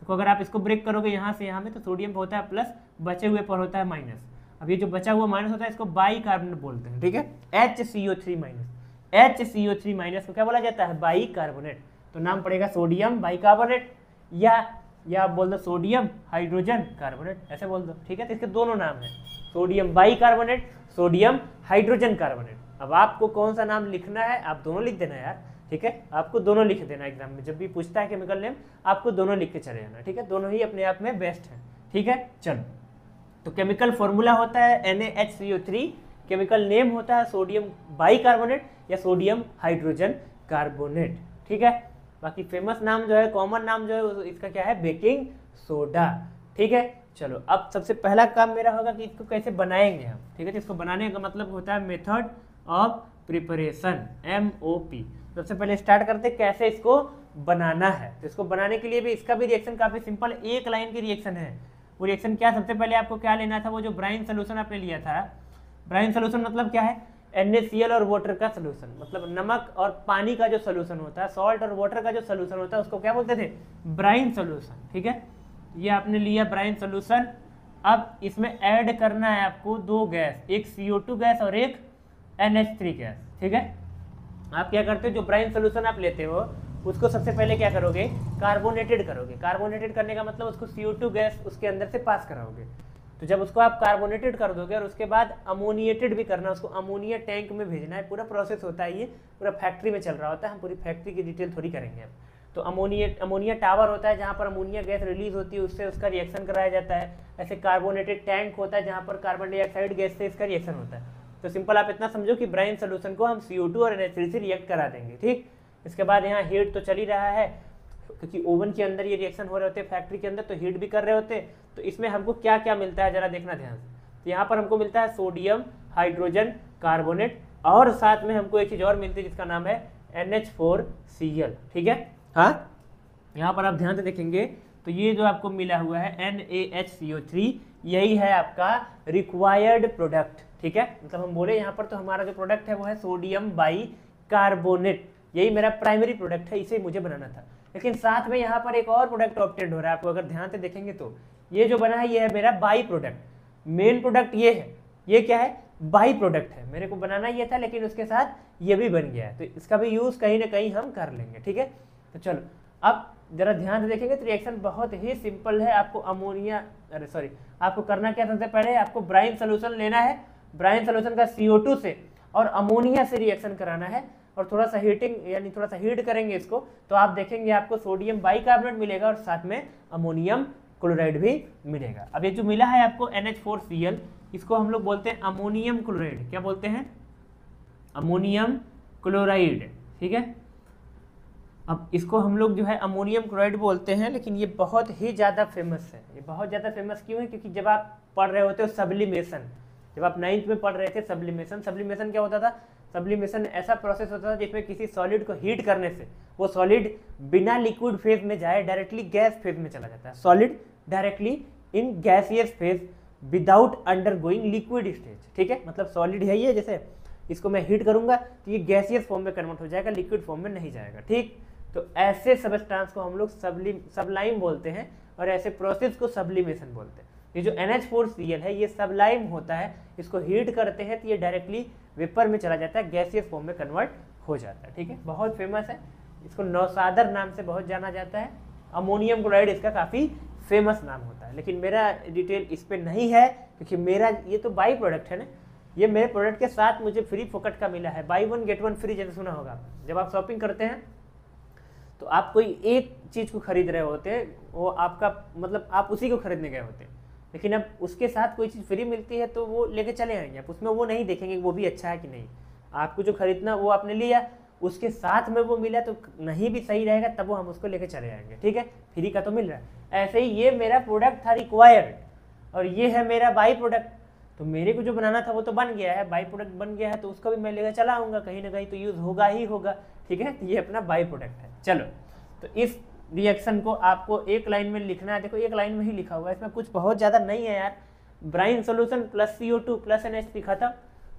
तो अगर आप इसको ब्रेक करोगे यहाँ से यहाँ में, तो सोडियम पर होता है प्लस, बचे हुए पर होता है माइनस। अब ये जो बचा हुआ माइनस होता है इसको बाइकार्बोनेट बोलते हैं, ठीक है, HCO3 माइनस। HCO3 माइनस को क्या बोला जाता है, बाइकार्बोनेट। तो नाम पड़ेगा सोडियम बाइकार्बोनेट या आप बोल दो सोडियम हाइड्रोजन कार्बोनेट, ऐसे बोल दो, ठीक है। तो इसके दोनों नाम हैं, sodium bicarbonate, sodium hydrogen carbonate. अब आपको कौन सा नाम लिखना है आप दोनों लिख देना यार, ठीक है, आपको दोनों लिख देना एग्जाम में, जब भी पूछता है केमिकल नेम आपको दोनों लिख के चले जाना, ठीक है, दोनों ही अपने आप में बेस्ट है, ठीक है। चलो तो केमिकल फॉर्मूला होता है NaHCO3, केमिकल नेम होता है सोडियम बाइकार्बोनेट या सोडियम हाइड्रोजन कार्बोनेट, ठीक है। बाकी फेमस नाम जो है, कॉमन नाम जो है इसका क्या है, बेकिंग सोडा, ठीक है। चलो अब सबसे पहला काम मेरा होगा कि इसको कैसे बनाएंगे हम, ठीक है। तो इसको बनाने का मतलब होता है मेथड ऑफ प्रिपरेशन, MOP। सबसे पहले स्टार्ट करते कैसे इसको बनाना है। तो इसको बनाने के लिए भी इसका भी रिएक्शन काफ़ी सिंपल, एक लाइन की रिएक्शन है। वो रिएक्शन क्या, सबसे पहले आपको क्या लेना था, वो जो ब्राइन सोल्यूशन आपने लिया था, ब्राइन सोल्यूशन मतलब क्या है, NaCl और वाटर का सोल्यूशन, मतलब नमक और पानी का जो सोल्यूशन होता है, सॉल्ट और वाटर का जो सोल्यूशन होता है उसको क्या बोलते थे, ब्राइन सोल्यूशन, ठीक है। ये आपने लिया ब्राइन सोल्यूशन। अब इसमें ऐड करना है आपको दो गैस, एक CO2 गैस और एक NH3 गैस, ठीक है। आप क्या करते हो, जो ब्राइन सोल्यूशन आप लेते हो उसको सबसे पहले क्या करोगे, कार्बोनेटेड करोगे। कार्बोनेटेड करने का मतलब उसको CO2 गैस उसके अंदर से पास कराओगे। तो जब उसको आप कार्बोनेटेड कर दोगे और उसके बाद अमोनिएटेड भी करना, उसको अमोनिया टैंक में भेजना है, पूरा प्रोसेस होता है, ये पूरा फैक्ट्री में चल रहा होता है, हम पूरी फैक्ट्री की डिटेल थोड़ी करेंगे अब। तो अमोनिया टावर होता है जहाँ पर अमोनिया गैस रिलीज होती है, उससे उसका रिएक्शन कराया जाता है। ऐसे कार्बोनेटेड टैंक होता है जहाँ पर कार्बन डाइऑक्साइड गैस से इसका रिएक्शन होता है। तो सिंपल आप इतना समझो कि ब्राइन सोल्यूशन को हम CO2 और NH3 से रिएक्ट करा देंगे, ठीक। इसके बाद यहाँ हीट तो चल ही रहा है, क्योंकि ओवन के अंदर ये रिएक्शन हो रहे होते हैं, फैक्ट्री के अंदर तो हीट भी कर रहे होते हैं। तो इसमें हमको क्या क्या मिलता है जरा देखना ध्यान से। तो यहाँ पर हमको मिलता है सोडियम हाइड्रोजन कार्बोनेट और साथ में हमको एक चीज़ और मिलती है जिसका नाम है NH4Cl, ठीक है। हाँ, यहाँ पर आप ध्यान से देखेंगे तो ये जो आपको मिला हुआ है NaHCO3, यही है आपका रिक्वायर्ड प्रोडक्ट, ठीक है। मतलब हम बोले यहाँ पर तो हमारा जो प्रोडक्ट है वो है सोडियम बाइकार्बोनेट, यही मेरा प्राइमरी प्रोडक्ट है, इसे मुझे बनाना था। लेकिन साथ में यहाँ पर एक और प्रोडक्ट ऑब्टेंड हो रहा है, आपको अगर ध्यान से देखेंगे तो ये जो बना है ये है मेरा बाई प्रोडक्ट। मेन प्रोडक्ट ये है, ये क्या है, बाई प्रोडक्ट है। मेरे को बनाना ये था लेकिन उसके साथ ये भी बन गया है, तो इसका भी यूज कहीं ना कहीं हम कर लेंगे, ठीक है। तो चलो अब जरा ध्यान से देखेंगे तो रिएक्शन बहुत ही सिंपल है। आपको आपको करना क्या, सबसे पहले आपको ब्राइन सोल्यूशन लेना है, ब्राइन सोल्यूशन का CO2 से और अमोनिया से रिएक्शन कराना है और थोड़ा सा हीटिंग यानी थोड़ा सा हीट करेंगे इसको, तो आप देखेंगे आपको सोडियम बाइकार्बोनेट मिलेगा और साथ में अमोनियम क्लोराइड भी मिलेगा। अब ये जो मिला है आपको NH4Cl, इसको हम लोग बोलते हैं अमोनियम क्लोराइड। क्या बोलते हैं, अमोनियम क्लोराइड, ठीक है। अब इसको हम लोग जो है अमोनियम क्लोराइड बोलते हैं, लेकिन ये बहुत ही ज़्यादा फेमस है। ये बहुत ज़्यादा फेमस क्यों है, क्योंकि जब आप पढ़ रहे होते हो सब्लिमेशन, जब आप 9th में पढ़ रहे थे सब्लिमेशन क्या होता था, सब्लिमेशन ऐसा प्रोसेस होता था जिसमें किसी सॉलिड को हीट करने से वो सॉलिड बिना लिक्विड फेज में जाए डायरेक्टली गैस फेज में चला जाता है। Solid directly in gaseous phase without undergoing liquid stage, ठीक है, मतलब सॉलिड है ये, जैसे इसको मैं हीट करूंगा तो ये गैसियस फॉर्म में कन्वर्ट हो जाएगा, लिक्विड फॉर्म में नहीं जाएगा, ठीक। तो ऐसे सब्सटेंस को हम लोग सबलाइम बोलते हैं और ऐसे प्रोसेस को सब्लिमेशन बोलते हैं। ये जो NH4Cl है ये सबलाइम होता है, इसको हीट करते हैं तो ये डायरेक्टली वेपर में चला जाता है, गैसियस फॉर्म में कन्वर्ट हो जाता है, ठीक है। बहुत फेमस है, इसको नौसादर नाम से बहुत जाना जाता है। अमोनियम क्लोराइड इसका काफ़ी फेमस नाम होता है, लेकिन मेरा डिटेल इस पर नहीं है क्योंकि मेरा ये तो बाई प्रोडक्ट है ना, ये मेरे प्रोडक्ट के साथ मुझे फ्री फोकट का मिला है, बाई 1 गेट 1 फ्री, जैसे सुना होगा। जब आप शॉपिंग करते हैं तो आप कोई एक चीज़ को खरीद रहे होते हैं, वो आपका मतलब आप उसी को खरीदने गए होते हैं, लेकिन अब उसके साथ कोई चीज़ फ्री मिलती है तो वो लेके चले आएंगे आप, उसमें वो नहीं देखेंगे वो भी अच्छा है कि नहीं। आपको जो खरीदना वो आपने लिया, उसके साथ में वो मिला तो नहीं भी सही रहेगा, तब वो हम उसको लेके चले आएंगे, ठीक है, फ्री का तो मिल रहा है। ऐसे ही ये मेरा प्रोडक्ट था रिक्वायर्ड और ये है मेरा बाई प्रोडक्ट, तो मेरे को जो बनाना था वो तो बन गया है, बाई प्रोडक्ट बन गया है, तो उसको भी मैं लेकर चला आऊँगा, कहीं ना कहीं तो यूज़ होगा ही होगा, ठीक है। ये अपना बाई प्रोडक्ट है। चलो, तो इस रिएक्शन को आपको एक लाइन में लिखना है, देखो एक लाइन में ही लिखा हुआ है, इसमें कुछ बहुत ज़्यादा नहीं है यार। Brine solution plus CO2 plus NH3 खत्म,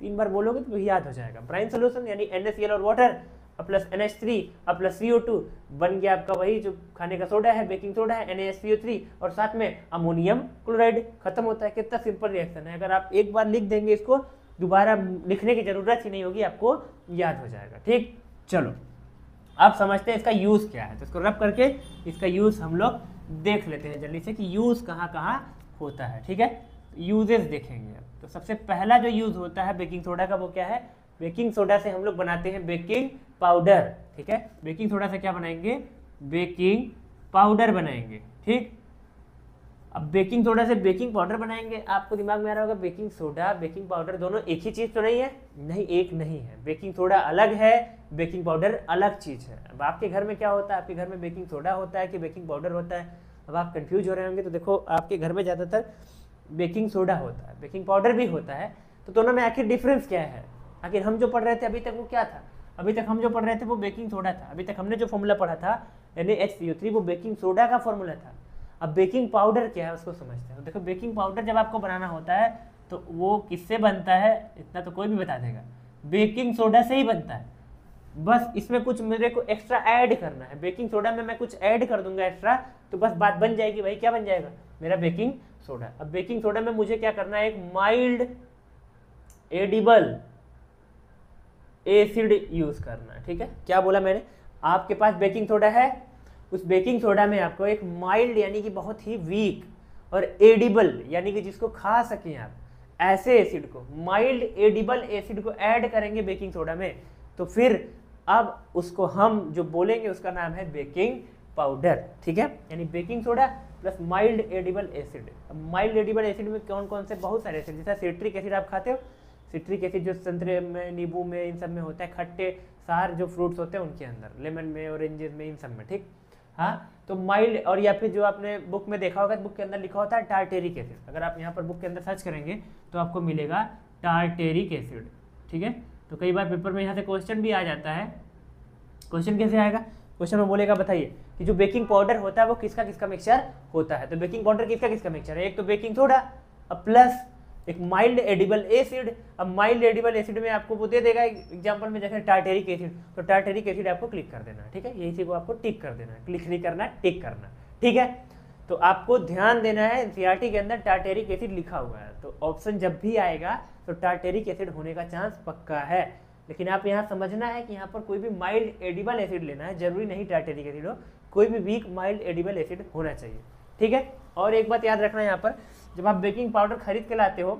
3 बार बोलोगे तो याद हो जाएगा। ब्राइन सोल्यूशन यानी NaCl और water plus NH3 plus CO2 बन गया आपका वही जो खाने का सोडा है, बेकिंग सोडा है, NaSCO3 और साथ में अमोनियम क्लोराइड, खत्म होता है। कितना सिंपल रिएक्शन है, अगर आप एक बार लिख देंगे इसको दोबारा लिखने की जरूरत ही नहीं होगी, आपको याद हो जाएगा, ठीक। चलो आप समझते हैं इसका यूज़ क्या है, तो इसको रब करके इसका यूज़ हम लोग देख लेते हैं जल्दी से कि यूज़ कहाँ कहाँ होता है, ठीक है। यूजेस देखेंगे अब। तो सबसे पहला जो यूज़ होता है बेकिंग सोडा का वो क्या है, बेकिंग सोडा से हम लोग बनाते हैं बेकिंग पाउडर, ठीक है। बेकिंग सोडा से क्या बनाएंगे, बेकिंग पाउडर बनाएंगे, ठीक। अब बेकिंग सोडा से बेकिंग पाउडर बनाएंगे, आपको दिमाग में आ रहा होगा बेकिंग सोडा बेकिंग पाउडर दोनों एक ही चीज़ तो नहीं है, नहीं, एक नहीं है। बेकिंग सोडा अलग है, बेकिंग पाउडर अलग चीज़ है। अब आपके घर में क्या होता है, आपके घर में बेकिंग सोडा होता है कि बेकिंग पाउडर होता है, अब आप कंफ्यूज हो रहे होंगे। तो देखो आपके घर में ज़्यादातर बेकिंग सोडा होता है, बेकिंग पाउडर भी होता है, तो दोनों में आखिर डिफरेंस क्या है। आखिर हम जो पढ़ रहे थे अभी तक वो क्या था, अभी तक हम जो पढ़ रहे थे वो बेकिंग सोडा था, अभी तक हमने जो फॉर्मूला पढ़ा था NaHCO3 वो बेकिंग सोडा का फॉर्मूला था। अब बेकिंग पाउडर क्या है उसको समझते हैं। तो देखो बेकिंग पाउडर जब आपको बनाना होता है तो वो किससे बनता है, इतना तो कोई भी बता देगा, बेकिंग सोडा से ही बनता है। बस इसमें कुछ मेरे को एक्स्ट्रा ऐड करना है, बेकिंग सोडा में मैं कुछ ऐड कर दूंगा एक्स्ट्रा, तो बस बात बन जाएगी भाई, क्या बन जाएगा मेरा बेकिंग सोडा। अब बेकिंग सोडा में मुझे क्या करना है, एक माइल्ड एडिबल एसिड यूज करना है, ठीक है। क्या बोला मैंने, आपके पास बेकिंग सोडा है, उस बेकिंग सोडा में आपको एक माइल्ड यानी कि बहुत ही वीक और एडिबल यानी कि जिसको खा सकें आप, ऐसे एसिड को, माइल्ड एडिबल एसिड को ऐड करेंगे बेकिंग सोडा में, तो फिर अब उसको हम जो बोलेंगे उसका नाम है बेकिंग पाउडर, ठीक है। यानी baking soda plus mild edible acid. अब माइल्ड एडिबल एसिड में कौन कौन से, बहुत सारे एसिड, जैसे सिट्रिक एसिड आप खाते हो, सिट्रिक एसिड जो संतरे में, नींबू में, इन सब में होता है, खट्टे सार जो फ्रूट्स होते हैं उनके अंदर, लेमन में, ऑरेंजेस में, इन सब में, ठीक। हाँ, तो माइल्ड, और या फिर जो आपने बुक में देखा होगा, बुक के अंदर लिखा होता है टार्टेरिक एसिड। अगर आप यहाँ पर बुक के अंदर सर्च करेंगे तो आपको मिलेगा टार्टेरिक एसिड, ठीक है। तो कई बार पेपर में यहाँ से क्वेश्चन भी आ जाता है। क्वेश्चन कैसे आएगा, क्वेश्चन में बोलेगा बताइए कि जो बेकिंग पाउडर होता है वो किसका किसका मिक्सचर होता है। तो बेकिंग पाउडर किसका किसका मिक्सचर है, एक तो बेकिंग सोडा प्लस एक माइल्ड एडिबल एसिड। अब माइल्ड एडिबल एसिड में आपको वो दे देगा एग्जांपल में जैसे टार्टेरिक एसिड, तो टार्टेरिक एसिड आपको क्लिक कर देना है, ठीक है। यही चीज को आपको टिक कर देना है, क्लिक नहीं करना, टिक करना, ठीक है। तो आपको ध्यान देना है एनसीईआरटी के अंदर टार्टेरिक एसिड लिखा हुआ है, तो ऑप्शन जब भी आएगा तो टार्टेरिक एसिड होने का चांस पक्का है। लेकिन आप यहाँ समझना है कि यहाँ पर कोई भी माइल्ड एडिबल एसिड लेना है, जरूरी नहीं टार्टेरिक एसिड हो, कोई भी वीक माइल्ड एडिबल एसिड होना चाहिए, ठीक है। और एक बात याद रखना, यहाँ पर जब आप बेकिंग पाउडर खरीद के लाते हो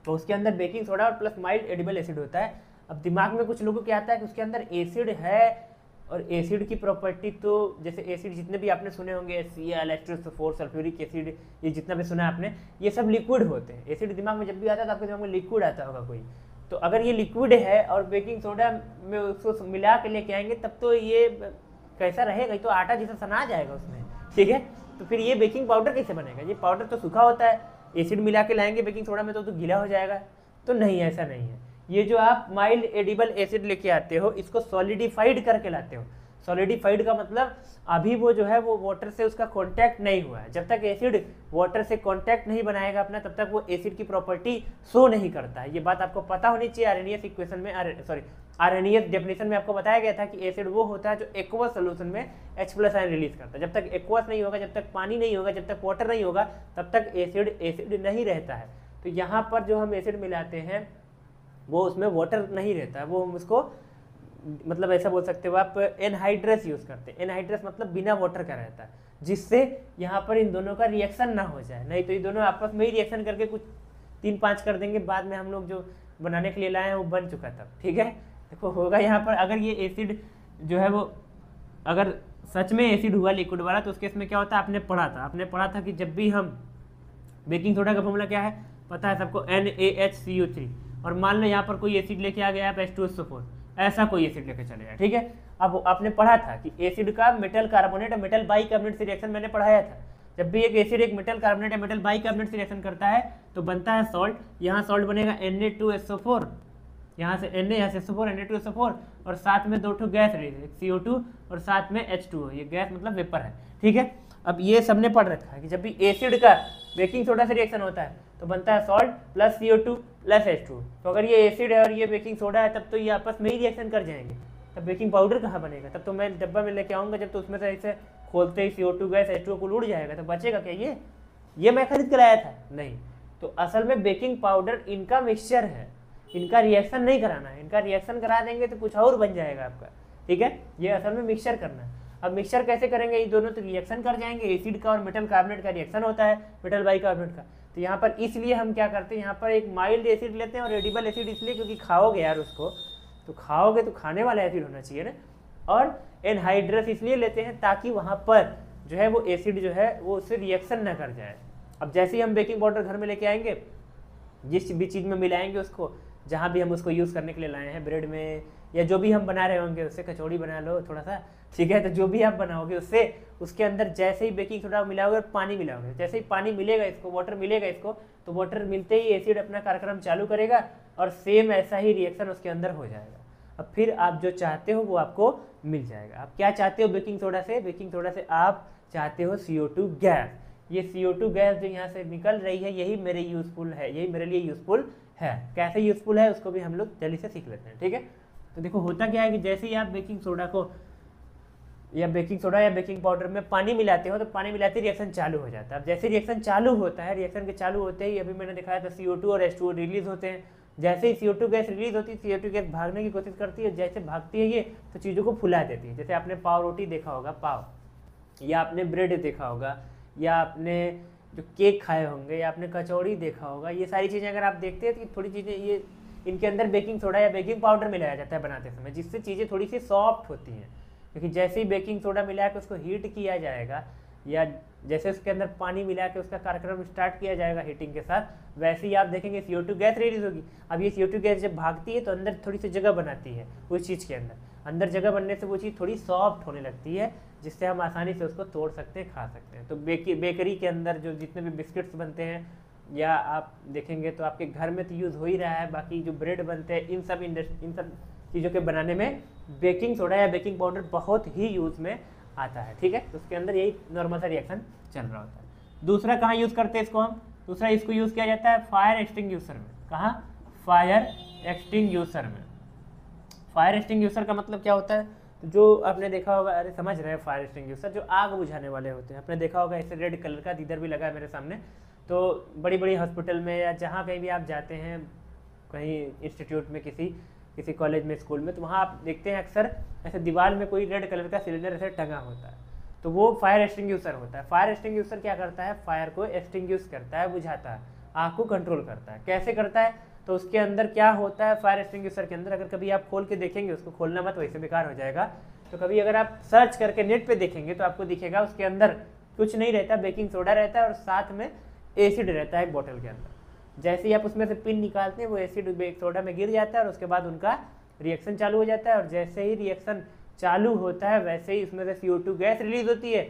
तो उसके अंदर बेकिंग सोडा और प्लस माइल्ड एडिबल एसिड होता है। अब दिमाग में कुछ लोगों को क्या आता है कि उसके अंदर एसिड है, और एसिड की प्रॉपर्टी तो जैसे एसिड जितने भी आपने सुने होंगे, HCl, H2SO4, सल्फ्यूरिक एसिड, ये जितना भी सुना है आपने, ये सब लिक्विड होते हैं। एसिड दिमाग में जब भी आता है तो आपके दिमाग में लिक्विड आता होगा कोई, तो अगर ये लिक्विड है और बेकिंग सोडा में उसको मिला के लेके आएंगे तब तो ये कैसा रहेगा, तो आटा जैसा सना जाएगा उसमें, ठीक है। तो फिर ये बेकिंग पाउडर कैसे बनेगा, ये पाउडर तो सूखा होता है, एसिड मिला के लाएंगे बेकिंग सोडा में तो गीला हो जाएगा, तो नहीं, ऐसा नहीं है। ये जो आप माइल्ड एडिबल एसिड लेके आते हो इसको सॉलिडिफाइड करके लाते हो, सॉलिडिफाइड का मतलब अभी वो जो है वो वाटर से उसका कांटेक्ट नहीं हुआ है। जब तक एसिड वाटर से कांटेक्ट नहीं बनाएगा अपना, तब तक वो एसिड की प्रॉपर्टी शो नहीं करता है। ये बात आपको पता होनी चाहिए। आर्हेनियस इक्वेशन में आर्हेनियस डेफिनेशन में आपको बताया गया था कि एसिड वो होता है जो एक्वस सोल्यूशन में H+ आयन रिलीज करता है। जब तक एक्वस नहीं होगा, जब तक पानी नहीं होगा, जब तक वाटर नहीं होगा, तब तक एसिड नहीं रहता है। तो यहाँ पर जो हम एसिड मिलाते हैं वो उसमें वाटर नहीं रहता है, वो हम उसको मतलब ऐसा बोल सकते हो आप एनहाइड्रस यूज करते हैं। एनहाइड्रस मतलब बिना वाटर का रहता है, जिससे यहाँ पर इन दोनों का रिएक्शन ना हो जाए। नहीं तो ये दोनों आपस में ही रिएक्शन करके कुछ 3-5 कर देंगे, बाद में हम लोग जो बनाने के लिए लाए हैं वो बन चुका तब। ठीक है, देखो होगा यहाँ पर अगर ये एसिड जो है वो अगर सच में एसिड हुआ लिक्विड वाला, तो उसके इसमें क्या होता है आपने पढ़ा था कि जब भी हम बेकिंग सोडा का फॉर्मूला क्या है पता है सबको, NaHCO3। और मान लो यहाँ पर कोई एसिड लेके आ गया आप H2SO4, ऐसा कोई एसिड लेके चले जाए। ठीक है, अब आपने पढ़ा था कि एसिड का मेटल कार्बोनेट और मेटल बाइकार्बोनेट से रिएक्शन मैंने पढ़ाया था। जब भी एक एसिड एक मेटल कार्बोनेट या मेटल बाइकार्बोनेट से रिएक्शन करता है तो बनता है सॉल्ट। यहाँ सॉल्ट बनेगा Na2SO4, यहाँ से Na, यहाँ से SO4, Na2SO4, और साथ में 2 गैस रिलीज, CO2 और साथ में H2O। ये गैस मतलब वेपर है। ठीक है, अब ये सबने पढ़ रखा है कि जब भी एसिड का बेकिंग सोडा से रिएक्शन होता है तो बनता है salt plus CO2 plus H2O। तो अगर ये एसिड है और ये बेकिंग सोडा है, तब तो ये आपस में ही रिएक्शन कर जाएंगे। तब बेकिंग पाउडर कहाँ बनेगा? तब तो मैं डब्बा में लेके आऊँगा, जब तो उसमें से ऐसे खोलते ही CO2 गैस H2O को उड़ जाएगा, तो बचेगा क्या? ये मैं खरीद कर लाया था? नहीं। तो असल में बेकिंग पाउडर इनका मिक्सचर है, इनका रिएक्शन नहीं कराना है। इनका रिएक्शन करा देंगे तो कुछ और बन जाएगा आपका। ठीक है, ये असल में मिक्सचर करना है। अब मिक्सचर कैसे करेंगे? ये दोनों तो रिएक्शन कर जाएंगे। एसिड का और मेटल कार्बोनेट का रिएक्शन होता है, मेटल बाइकार्बोनेट का। तो यहाँ पर इसलिए हम क्या करते हैं, यहाँ पर एक माइल्ड एसिड लेते हैं और एडिबल एसिड इसलिए क्योंकि खाओगे यार उसको, तो खाओगे तो खाने वाला एसिड होना चाहिए ना। और एनहाइड्रस इसलिए लेते हैं ताकि वहाँ पर जो है वो एसिड जो है वो उससे रिएक्शन ना कर जाए। अब जैसे ही हम बेकिंग पाउडर घर में लेके आएंगे, जिस भी चीज़ में मिलाएंगे उसको, जहाँ भी हम उसको यूज़ करने के लिए लाए हैं, ब्रेड में या जो भी हम बना रहे होंगे, उससे कचौड़ी बना लो थोड़ा सा, ठीक है। तो जो भी आप बनाओगे उससे, उसके अंदर जैसे ही बेकिंग सोडा मिलाओगे और पानी मिलाओगे, जैसे ही पानी मिलेगा इसको, वाटर मिलेगा इसको, तो वाटर मिलते ही एसिड अपना कार्यक्रम चालू करेगा और सेम ऐसा ही रिएक्शन उसके अंदर हो जाएगा। अब फिर आप जो चाहते हो वो आपको मिल जाएगा। आप क्या चाहते हो बेकिंग सोडा से? बेकिंग सोडा से आप चाहते हो CO2 गैस। ये CO2 गैस जो यहाँ से निकल रही है, यही मेरे यूज़फुल है, यही मेरे लिए यूज़फुल है। कैसे यूज़फुल है उसको भी हम लोग जल्दी से सीख लेते हैं। ठीक है, तो देखो होता क्या है कि जैसे ही आप बेकिंग सोडा को या बेकिंग सोडा या बेकिंग पाउडर में पानी मिलाते हो, तो पानी मिलाते ही रिएक्शन चालू हो जाता है। अब जैसे रिएक्शन चालू होता है, रिएक्शन के चालू होते ही अभी मैंने दिखाया था CO2 और H2O रिलीज होते हैं। जैसे ही CO2 गैस रिलीज होती है, CO2 गैस भागने की कोशिश करती है, जैसे भागती है ये तो चीज़ों को फुला देती है। जैसे आपने पाव रोटी देखा होगा, पाव, या आपने ब्रेड देखा होगा, या आपने जो केक खाए होंगे, या आपने कचौड़ी देखा होगा, ये सारी चीज़ें अगर आप देखते हैं तो थोड़ी चीज़ें ये इनके अंदर बेकिंग सोडा या बेकिंग पाउडर मिलाया जाता है बनाते समय, जिससे चीज़ें थोड़ी सी सॉफ्ट होती हैं। क्योंकि जैसे ही बेकिंग सोडा मिला के उसको हीट किया जाएगा, या जैसे उसके अंदर पानी मिला के उसका कार्यक्रम स्टार्ट किया जाएगा हीटिंग के साथ, वैसे ही आप देखेंगे CO2 गैस रिलीज होगी। अब ये CO2 गैस जब भागती है तो अंदर थोड़ी सी जगह बनाती है उस चीज़ के अंदर जगह बनने से वो चीज़ थोड़ी सॉफ्ट होने लगती है, जिससे हम आसानी से उसको तोड़ सकते हैं, खा सकते हैं। तो बेकरी के अंदर जो जितने भी बिस्किट्स बनते हैं, या आप देखेंगे तो आपके घर में तो यूज़ हो ही रहा है, बाकी जो ब्रेड बनते हैं, इन सब चीज़ों के बनाने में बेकिंग सोडा या बेकिंग पाउडर बहुत ही यूज़ में आता है। ठीक है, तो उसके अंदर यही नॉर्मल सा रिएक्शन चल रहा होता है। दूसरा कहाँ यूज़ करते हैं इसको हम? दूसरा इसको यूज़ किया जाता है फायर एक्सटिंग्विशर में। कहाँ? फायर एक्सटिंग्विशर में। फायर एक्सटिंग्विशर का मतलब क्या होता है? तो जो आपने देखा होगा, अरे समझ रहे हैं, फायर एक्सटिंग्विशर जो आग बुझाने वाले होते हैं। आपने देखा होगा ऐसे रेड कलर का, इधर भी लगा है मेरे सामने। तो बड़ी बड़ी हॉस्पिटल में या जहाँ कहीं भी आप जाते हैं, कहीं इंस्टीट्यूट में, किसी कॉलेज में, स्कूल में, तो वहाँ आप देखते हैं अक्सर ऐसे दीवार में कोई रेड कलर का सिलेंडर ऐसे टंगा होता है, तो वो फायर एक्सटिंग्विशर होता है। फायर एक्सटिंग्विशर क्या करता है? फायर को एक्सटिंग्विश करता है, बुझाता है, आग को कंट्रोल करता है। कैसे करता है? तो उसके अंदर क्या होता है फायर एक्सटिंग्विशर के अंदर, अगर कभी आप खोल के देखेंगे, उसको खोलना मत, वैसे बेकार हो जाएगा। तो कभी अगर आप सर्च करके नेट पे देखेंगे तो आपको दिखेगा उसके अंदर कुछ नहीं रहता, बेकिंग सोडा रहता है और साथ में एसिड रहता है एक बोतल के अंदर। जैसे ही आप उसमें से पिन निकालते हैं, वो एसिड बेकिंग सोडा में गिर जाता है और उसके बाद उनका रिएक्शन चालू हो जाता है। और जैसे ही रिएक्शन चालू होता है, वैसे ही उसमें से CO2 गैस रिलीज होती है।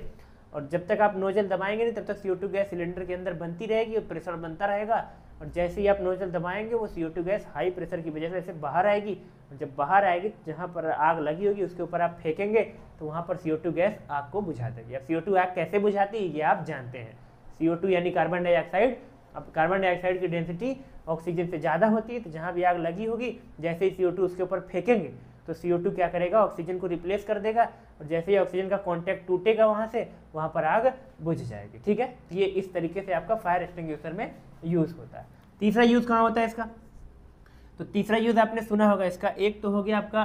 और जब तक आप नोजल दबाएंगे नहीं, तब तक CO2 गैस सिलेंडर के अंदर बनती रहेगी और प्रेशर बनता रहेगा। और जैसे ही आप नोजल दबाएंगे वो CO2 गैस हाई प्रेशर की वजह से ऐसे बाहर आएगी, और जब बाहर आएगी जहाँ पर आग लगी होगी उसके ऊपर आप फेंकेंगे तो वहाँ पर CO2 गैस आग को बुझा देगी। अब CO2 आग कैसे बुझाती है ये आप जानते हैं। CO2 यानी कार्बन डाइऑक्साइड। अब कार्बन डाइऑक्साइड की डेंसिटी ऑक्सीजन से ज़्यादा होती है, तो जहाँ भी आग लगी होगी जैसे ही CO2 उसके ऊपर फेंकेंगे तो CO2 क्या करेगा, ऑक्सीजन को रिप्लेस कर देगा, और जैसे ही ऑक्सीजन का कॉन्टैक्ट टूटेगा वहाँ पर आग बुझ जाएगी। ठीक है, ये इस तरीके से आपका फायर एक्सटिंग्विशर में यूज़ होता है। तीसरा यूज़ कहाँ होता है इसका, तो तीसरा यूज़ आपने सुना होगा इसका, एक तो हो गया आपका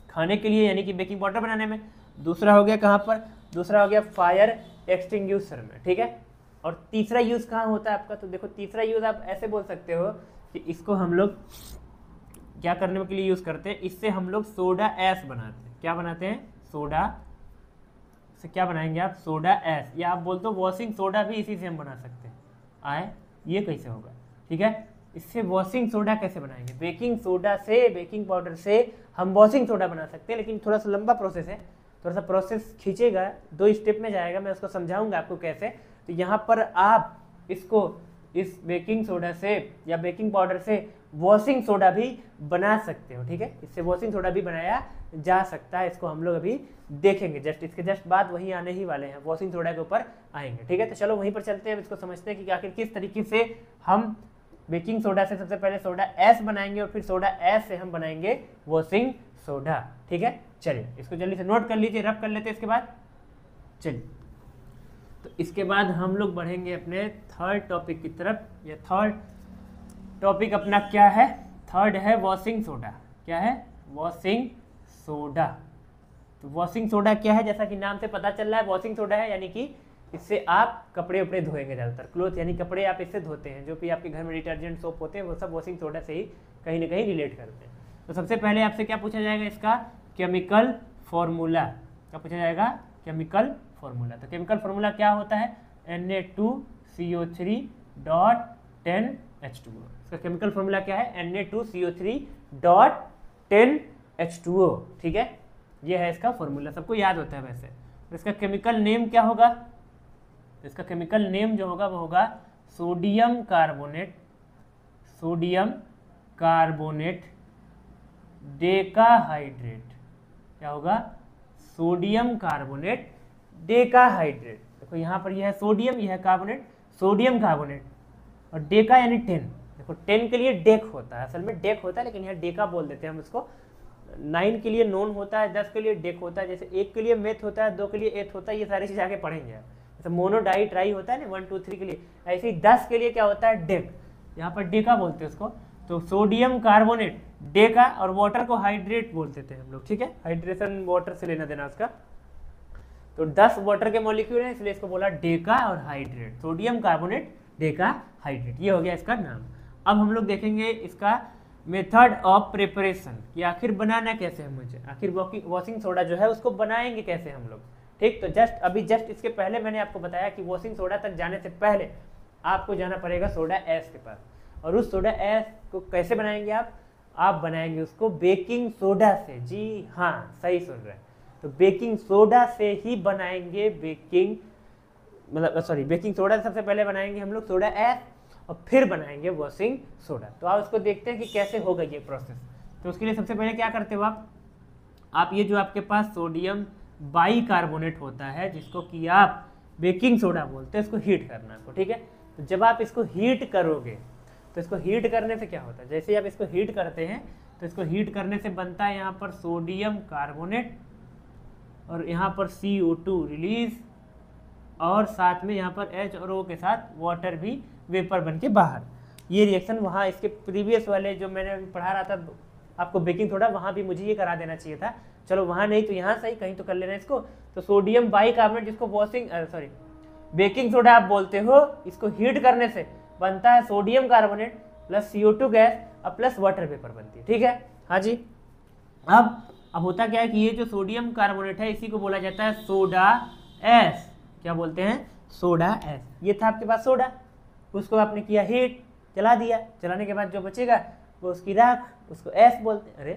खाने के लिए यानी कि बेकिंग पाउडर बनाने में, दूसरा हो गया कहाँ पर, दूसरा हो गया फायर एक्सटिंग्विशर में। ठीक है, और तीसरा यूज़ कहाँ होता है आपका, तो देखो तीसरा यूज़ आप ऐसे बोल सकते हो कि इसको हम लोग क्या करने के लिए यूज़ करते हैं, इससे हम लोग सोडा ऐश बनाते हैं। क्या बनाते हैं, सोडा से क्या बनाएंगे आप, सोडा ऐश, या आप बोलते हो वॉशिंग सोडा भी इसी से हम बना सकते हैं। आए ये कैसे होगा, ठीक है, इससे वॉशिंग सोडा कैसे बनाएंगे, बेकिंग सोडा से, बेकिंग पाउडर से हम वॉशिंग सोडा बना सकते हैं, लेकिन थोड़ा सा लंबा प्रोसेस है, थोड़ा सा प्रोसेस खींचेगा, 2 स्टेप में जाएगा, मैं उसको समझाऊंगा आपको कैसे। तो यहाँ पर आप इसको इस बेकिंग सोडा से या बेकिंग पाउडर से वॉशिंग सोडा भी बना सकते हो। ठीक है, इससे वॉशिंग सोडा भी बनाया जा सकता है, इसको हम लोग अभी देखेंगे, जस्ट इसके जस्ट बाद वही आने ही वाले हैं, वॉशिंग सोडा के ऊपर आएंगे। ठीक है, तो चलो वहीं पर चलते हैं, इसको समझते हैं कि आखिर किस तरीके से हम बेकिंग सोडा से सबसे पहले सोडा ऐश बनाएंगे और फिर सोडा ऐश से हम बनाएंगे वॉशिंग सोडा। ठीक है, चलिए इसको जल्दी से नोट कर लीजिए, रब कर लेते हैं इसके बाद। चलिए, तो इसके बाद हम लोग बढ़ेंगे अपने थर्ड टॉपिक की तरफ। ये थर्ड टॉपिक अपना क्या है, थर्ड है वॉशिंग सोडा। क्या है, वॉशिंग सोडा। तो वॉशिंग सोडा क्या है, जैसा कि नाम से पता चल रहा है वॉशिंग सोडा है, यानी कि इससे आप कपड़े उपड़े धोएंगे, ज़्यादातर क्लोथ यानी कपड़े आप इससे धोते हैं, जो भी आपके घर में डिटर्जेंट सोप होते हैं वो सब वॉशिंग सोडा से ही कहीं ना कहीं रिलेट करते हैं। तो सबसे पहले आपसे क्या पूछा जाएगा, इसका केमिकल फॉर्मूला। क्या पूछा जाएगा, केमिकल फॉर्मूला। तो केमिकल फॉर्मूला क्या होता है, Na2CO3.10H2O। इसका केमिकल फॉर्मूला क्या है, Na2CO3.10H2O। ठीक है, ये है इसका फॉर्मूला, सबको याद होता है वैसे। तो इसका केमिकल नेम क्या होगा, तो इसका केमिकल नेम जो होगा वो होगा sodium carbonate, sodium carbonate decahydrate. क्या होगा, सोडियम कार्बोनेट डेकाहाइड्रेट। देखो यहाँ पर यह है सोडियम, यह है कार्बोनेट, सोडियम कार्बोनेट, और डेका यानी 10। देखो 10 के लिए डेक होता है, असल में डेक होता है, लेकिन यहाँ डेका बोल देते हैं हम इसको। 9 के लिए नोन होता है, 10 के लिए डेक होता है, जैसे 1 के लिए मेथ होता है, 2 के लिए एथ होता है, ये सारी चीज़ आगे पढ़ेंगे। जैसे मोनो डाई ट्राई होता है ना 1 2 3 के लिए, ऐसे ही 10 के लिए क्या होता है, डेक, यहाँ पर डेका बोलते हैं उसको। तो सोडियम कार्बोनेट डेका, और वाटर को हाइड्रेट बोल देते हैं हम लोग। ठीक है, हाइड्रेशन वाटर से लेना देना उसका। तो 10 वाटर के मॉलिक्यूल हैं, इसलिए इसको बोला डेका और hydrate, sodium carbonate Deka hydrate, ये हो गया इसका नाम। अब हम लोग देखेंगे इसका मेथड ऑफ प्रिपरेशन, कि आखिर बनाना कैसे है मुझे, आखिर वॉशिंग सोडा जो है उसको बनाएंगे कैसे हम लोग। ठीक, तो जस्ट इसके पहले मैंने आपको बताया कि वॉशिंग सोडा तक जाने से पहले आपको जाना पड़ेगा सोडा ऐश के पास, और उस सोडा ऐश को कैसे बनाएंगे आप बनाएंगे उसको बेकिंग सोडा से। जी हाँ, सही सुन रहे हैं, तो बेकिंग सोडा से ही बनाएंगे बेकिंग सोडा से सबसे पहले बनाएंगे हम लोग सोडा ऐश, और फिर बनाएंगे वॉशिंग सोडा। तो आप उसको देखते हैं कि कैसे होगा ये प्रोसेस। तो उसके लिए सबसे पहले क्या करते हो आप ये जो आपके पास सोडियम बाइकार्बोनेट होता है, जिसको कि आप बेकिंग सोडा बोलते हैं, इसको हीट करना आपको। ठीक है, तो जब आप इसको हीट करोगे तो इसको हीट करने से क्या होता है, जैसे आप इसको हीट करते हैं तो इसको हीट करने से बनता है यहाँ पर सोडियम कार्बोनेट, और यहाँ पर CO2 रिलीज, और साथ में यहाँ पर H और O के साथ वाटर भी वेपर बन के बाहर। ये रिएक्शन वहाँ इसके प्रीवियस वाले जो मैंने पढ़ा रहा था आपको बेकिंग सोडा, वहाँ भी मुझे ये करा देना चाहिए था, चलो वहाँ नहीं तो यहाँ सही, कहीं तो कर लेना इसको। तो सोडियम बाइकार्बोनेट, जिसको बेकिंग सोडा आप बोलते हो, इसको हीट करने से बनता है sodium carbonate plus CO2 gas और प्लस वाटर वेपर बनती है। ठीक है, हाँ जी। अब होता क्या है कि ये जो सोडियम कार्बोनेट है इसी को बोला जाता है सोडा ऐश। क्या बोलते हैं, सोडा ऐश। ये था आपके पास सोडा, उसको आपने किया हीट, जला दिया, जलाने के बाद जो बचेगा वो उसकी राख, उसको ऐश बोलते हैं। अरे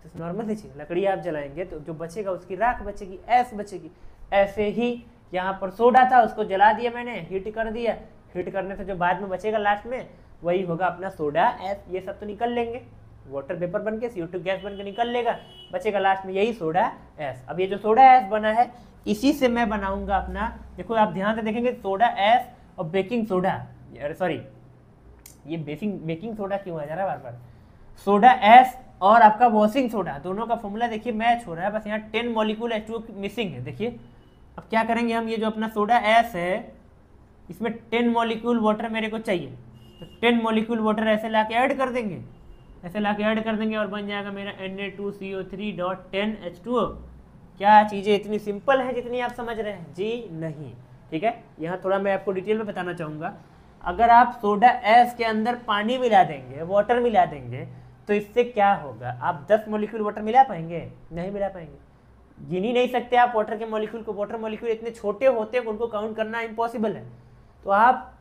तो नॉर्मल ही चीज़, लकड़ी आप जलाएंगे तो जो बचेगा उसकी राख बचेगी, ऐश बचेगी। ऐसे ही यहाँ पर सोडा था, उसको जला दिया मैंने, हीट कर दिया, हीट करने से जो बाद में बचेगा लास्ट में वही होगा अपना सोडा एस। ये सब तो निकल लेंगे, वाटर वेपर बन के CO2 गैस बन के निकल लेगा, बचेगा लास्ट में यही सोडा एस। अब ये जो सोडा एस बना है इसी से मैं बनाऊंगा अपना, देखो आप ध्यान से देखेंगे, सोडा एस और बेकिंग सोडा, सॉरी ये बेकिंग सोडा क्यों आ जा रहा है बार बार, सोडा एस और आपका वॉशिंग सोडा, दोनों का फॉर्मूला देखिए मैच हो रहा है, बस यहाँ 10 मॉलिक्यूल H2O मिसिंग है। देखिए अब क्या करेंगे हम, ये जो अपना सोडा एस है इसमें 10 मॉलिक्यूल वाटर मेरे को चाहिए, तो 10 मॉलिक्यूल वाटर ऐसे ला के ऐड कर देंगे, ऐसे ला के ऐड कर देंगे और बन जाएगा मेरा Na2CO3.10H2O। क्या चीज़ें इतनी सिंपल है जितनी आप समझ रहे हैं? जी नहीं। ठीक है, यहाँ थोड़ा मैं आपको डिटेल में बताना चाहूँगा। अगर आप सोडा एस के अंदर पानी मिला देंगे, वाटर मिला देंगे, तो इससे क्या होगा, आप 10 मॉलिक्यूल वाटर मिला पाएंगे? नहीं मिला पाएंगे, गिन ही नहीं सकते आप वाटर के मॉलिक्यूल को। वाटर मॉलिक्यूल इतने छोटे होते हैं उनको काउंट करना इम्पॉसिबल है। तो आप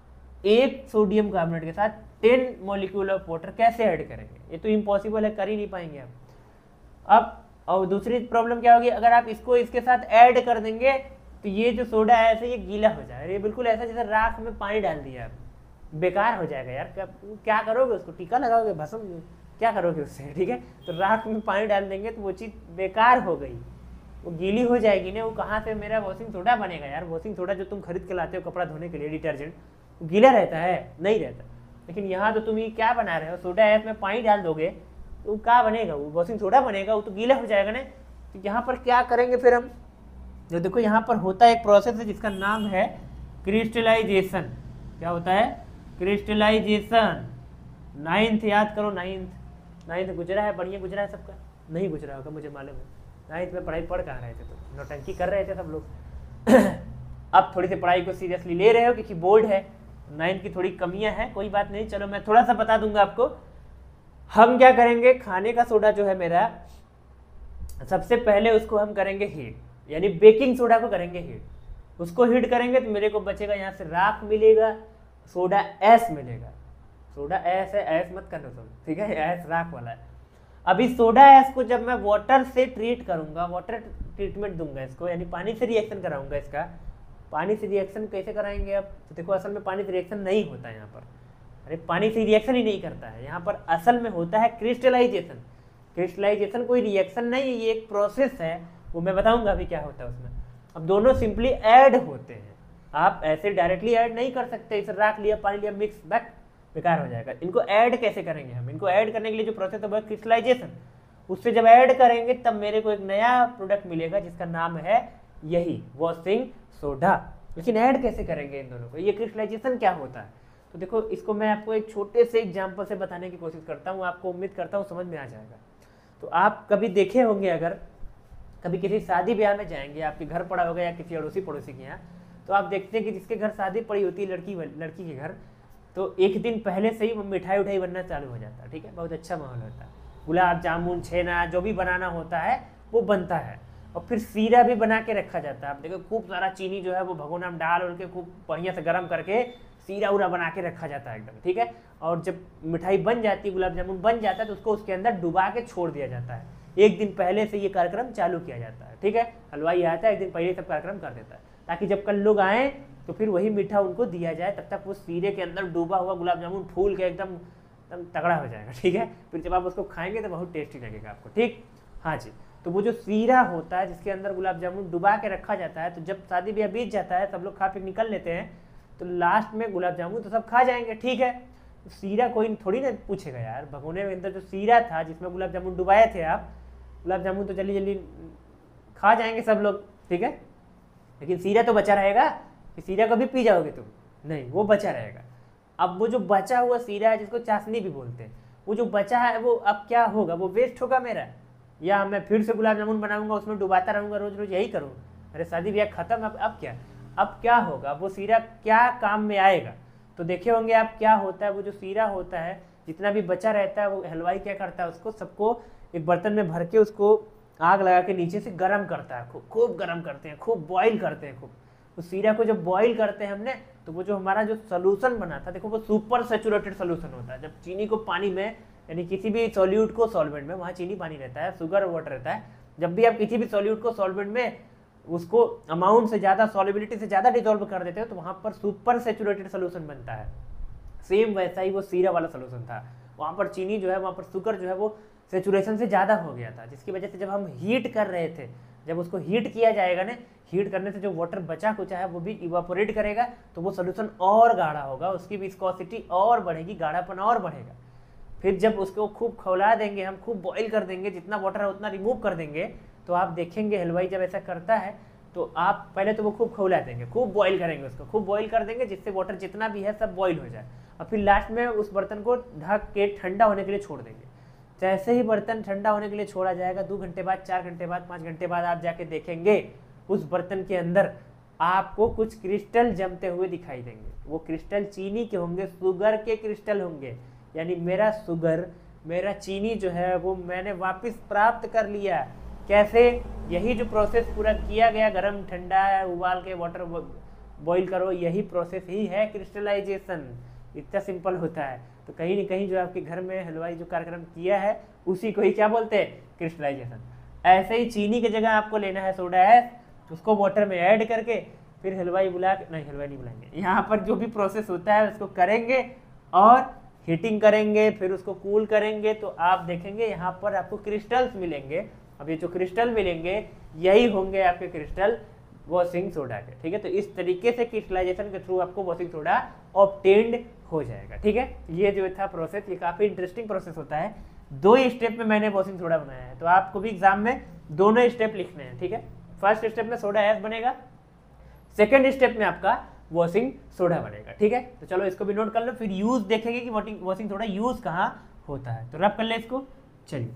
एक सोडियम कार्बोनेट के साथ 10 मॉलिक्यूल ऑफ वाटर कैसे ऐड करेंगे? ये तो इम्पॉसिबल है, कर ही नहीं पाएंगे आप। अब और दूसरी प्रॉब्लम क्या होगी, अगर आप इसको इसके साथ ऐड कर देंगे तो ये जो सोडा है ऐसे ये गीला हो जाएगा, ये बिल्कुल ऐसा जैसे राख में पानी डाल दिया आप, बेकार हो जाएगा यार। क्या करोगे उसको, टीका लगाओगे, भस्म, क्या करोगे उससे? ठीक है, तो राख में पानी डाल देंगे तो वो चीज़ बेकार हो गई, वो गीली हो जाएगी ना, वो कहाँ से मेरा वॉशिंग सोडा बनेगा यार? वॉशिंग सोडा जो तुम खरीद के लाते हो कपड़ा धोने के लिए, डिटर्जेंट, वो गीला रहता है? नहीं रहता। लेकिन यहाँ तो तुम ये क्या बना रहे हो, सोडा एस में पानी डाल दोगे तो क्या बनेगा, वो वॉशिंग सोडा बनेगा, वो तो गीला हो जाएगा ना। तो यहाँ पर क्या करेंगे फिर हम, जो देखो यहाँ पर होता है एक प्रोसेस है जिसका नाम है क्रिस्टलाइजेशन। क्या होता है? क्रिस्टलाइजेशन। 9th याद करो, 9th गुजरा है, बढ़िया गुजरा है सबका? नहीं गुजरा होगा मुझे मालूम है, 9th में पढ़ाई पढ़ कहाँ रहे थे, तो नौटंकी कर रहे थे सब लोग। अब थोड़ी सी पढ़ाई को सीरियसली ले रहे हो क्योंकि बोर्ड है, 9th की थोड़ी कमियां हैं, कोई बात नहीं, चलो मैं थोड़ा सा बता दूंगा आपको। हम क्या करेंगे, खाने का सोडा जो है मेरा, सबसे पहले उसको हम करेंगे हीट, यानी बेकिंग सोडा को करेंगे हीट। उसको हीट करेंगे तो मेरे को बचेगा यहाँ से राख मिलेगा, सोडा एस मिलेगा। सोडा एस है, एस मत करना तुम, ठीक है, एस राख वाला है। अभी सोडा एस को जब मैं वाटर से ट्रीट करूंगा, वाटर ट्रीटमेंट दूंगा इसको, यानी पानी से रिएक्शन कराऊंगा इसका। पानी से रिएक्शन कैसे कराएंगे अब, तो देखो असल में पानी से रिएक्शन नहीं होता है यहाँ पर, अरे पानी से रिएक्शन ही नहीं करता है यहाँ पर, असल में होता है क्रिस्टलाइजेशन। क्रिस्टलाइजेशन कोई रिएक्शन नहीं, ये एक प्रोसेस है, वो मैं बताऊंगा अभी क्या होता है उसमें। अब दोनों सिंपली ऐड होते हैं, आप ऐसे डायरेक्टली ऐड नहीं कर सकते, इसे राख लिया, पानी लिया, मिक्स बैक, बेकार हो जाएगा। इनको ऐड कैसे करेंगे हम, इनको ऐड करने के लिए जो प्रोसेस है क्रिस्टलाइजेशन, उससे जब ऐड करेंगे तब मेरे को एक नया प्रोडक्ट मिलेगा जिसका नाम है यही वॉशिंग सोडा। लेकिन ऐड कैसे करेंगे इन दोनों को, ये क्रिस्टलाइजेशन क्या होता है, तो देखो इसको मैं आपको एक छोटे से एग्जाम्पल से बताने की कोशिश करता हूँ, आपको उम्मीद करता हूँ समझ में आ जाएगा। तो आप कभी देखे होंगे, अगर कभी किसी शादी ब्याह में जाएंगे, आपके घर पड़ा होगा या किसी अड़ोसी पड़ोसी के यहाँ, तो आप देखते हैं कि जिसके घर शादी पड़ी होती है, लड़की के घर, तो एक दिन पहले से ही मिठाई उठाई बनना चालू हो जाता है। ठीक है, बहुत अच्छा माहौल होता है, गुलाब जामुन, छेना, जो भी बनाना होता है वो बनता है, और फिर सीरा भी बना के रखा जाता है। आप देखो खूब सारा चीनी जो है वो भगोना में डाल उनके खूब बढ़िया से गर्म करके सीरा उरा बना के रखा जाता है एकदम, ठीक है। और जब मिठाई बन जाती है, गुलाब जामुन बन जाता है, तो उसको उसके अंदर डुबा के छोड़ दिया जाता है। एक दिन पहले से ये कार्यक्रम चालू किया जाता है, ठीक है। हलवाई आता है, एक दिन पहले सब कार्यक्रम कर देता है, ताकि जब कल लोग आए तो फिर वही मीठा उनको दिया जाए, तब तक वो सीरे के अंदर डूबा हुआ गुलाब जामुन फूल के एकदम तगड़ा हो जाएगा, ठीक है। फिर जब आप उसको खाएंगे तो बहुत टेस्टी लगेगा आपको, ठीक। हाँ जी, तो वो जो सीरा होता है जिसके अंदर गुलाब जामुन डुबा के रखा जाता है, तो जब शादी ब्याह बीत जाता है, सब लोग खा पी निकल लेते हैं, तो लास्ट में गुलाब जामुन तो सब खा जाएंगे, ठीक है। तो सीरा कोई थोड़ी ना पूछेगा यार, भगोने के अंदर जो सीरा था जिसमें गुलाब जामुन डुबाए थे आप, गुलाब जामुन तो जल्दी जल्दी खा जाएंगे सब लोग, ठीक है। लेकिन सीरा तो बचा रहेगा, कि सीरा कभी पी जाओगे तुम, नहीं, वो बचा रहेगा। अब वो जो बचा हुआ सीरा है, जिसको चाशनी भी बोलते हैं, वो जो बचा है वो अब क्या होगा, वो वेस्ट होगा मेरा, या मैं फिर से गुलाब जामुन बनाऊंगा, उसमें डुबाता रहूंगा रोज रोज, यही करूँ। अरे शादी ब्याह खत्म, अब क्या होगा, वो सीरा क्या काम में आएगा। तो देखे होंगे आप क्या होता है, वो जो सीरा होता है जितना भी बचा रहता है, वो हलवाई क्या करता है, उसको सबको एक बर्तन में भर के उसको आग लगा के नीचे से गर्म करता है, खूब गर्म करते हैं, खूब बॉईल करते हैं खूब। उस सीरा को जब बॉईल करते हैं हमने, तो वो जो हमारा जो सोल्यूशन बना था, देखो वो सुपर सैचुरेटेड सोल्यूशन होता है। जब चीनी को पानी में, यानी किसी भी सॉल्यूट को सॉल्वेंट में, वहाँ चीनी पानी रहता है, शुगर वाटर रहता है, जब भी आप किसी भी सॉल्यूट को सॉल्वेंट में उसको अमाउंट से ज़्यादा, सॉल्युबिलिटी से ज़्यादा डिजोल्व कर देते हो तो वहाँ पर सुपर सेचुरेटेड सोल्यूशन बनता है। सेम वैसा ही वो सीरा वाला सोल्यूशन था, वहाँ पर चीनी जो है, वहाँ पर शुगर जो है वो सेचुरेशन से ज़्यादा हो गया था, जिसकी वजह से जब हम हीट कर रहे थे, जब उसको हीट किया जाएगा ना, हीट करने से जो वाटर बचा कुचा है वो भी इवापोरेट करेगा, तो वो सोल्यूशन और गाढ़ा होगा, उसकी विस्कोसिटी और बढ़ेगी, गाढ़ापन और बढ़ेगा। फिर जब उसको खूब खौला देंगे हम, खूब बॉईल कर देंगे, जितना वाटर है उतना रिमूव कर देंगे, तो आप देखेंगे हलवाई जब ऐसा करता है तो आप पहले तो वो खूब खौला देंगे, खूब बॉईल करेंगे, उसको खूब बॉईल कर देंगे जिससे वाटर जितना भी है सब बॉईल हो जाए, और फिर लास्ट में उस बर्तन को ढक के ठंडा होने के लिए छोड़ देंगे। जैसे ही बर्तन ठंडा होने के लिए छोड़ा जाएगा, 2 घंटे बाद, 4 घंटे बाद, 5 घंटे बाद आप जाके देखेंगे उस बर्तन के अंदर आपको कुछ क्रिस्टल जमते हुए दिखाई देंगे। वो क्रिस्टल चीनी के होंगे, शुगर के क्रिस्टल होंगे, यानी मेरा शुगर, मेरा चीनी जो है वो मैंने वापस प्राप्त कर लिया। कैसे? यही जो प्रोसेस पूरा किया गया, गरम ठंडा उबाल के वाटर बॉईल करो, यही प्रोसेस ही है क्रिस्टलाइजेशन। इतना सिंपल होता है। तो कहीं न कहीं जो आपके घर में हलवाई जो कार्यक्रम किया है उसी को ही क्या बोलते हैं? क्रिस्टलाइजेशन। ऐसे ही चीनी की जगह आपको लेना है सोडा ऐश, उसको वाटर में ऐड करके फिर हलवाई बुला के, नहीं हलवाई नहीं बुलाएंगे, यहाँ पर जो भी प्रोसेस होता है उसको करेंगे और हीटिंग करेंगे, फिर उसको कूल करेंगे, तो आप देखेंगे यहाँ पर आपको क्रिस्टल्स मिलेंगे। अब ये जो क्रिस्टल मिलेंगे यही होंगे आपके क्रिस्टल वॉशिंग सोडा के, ठीक है। तो इस तरीके से क्रिस्टलाइजेशन के थ्रू आपको वॉशिंग सोडा ऑब्टेन्ड हो जाएगा, ठीक है। ये जो था प्रोसेस, ये काफ़ी इंटरेस्टिंग प्रोसेस होता है। 2 स्टेप में मैंने वॉशिंग सोडा बनाया है, तो आपको भी एग्जाम में दोनों स्टेप लिखने हैं, ठीक है। फर्स्ट स्टेप में सोडा ऐश बनेगा, सेकेंड स्टेप में आपका वॉशिंग सोडा बनेगा, ठीक है। तो चलो इसको भी नोट कर लो, फिर यूज देखेंगे कि वॉशिंग सोडा यूज कहाँ होता है। तो रब कर ले इसको। चलिए,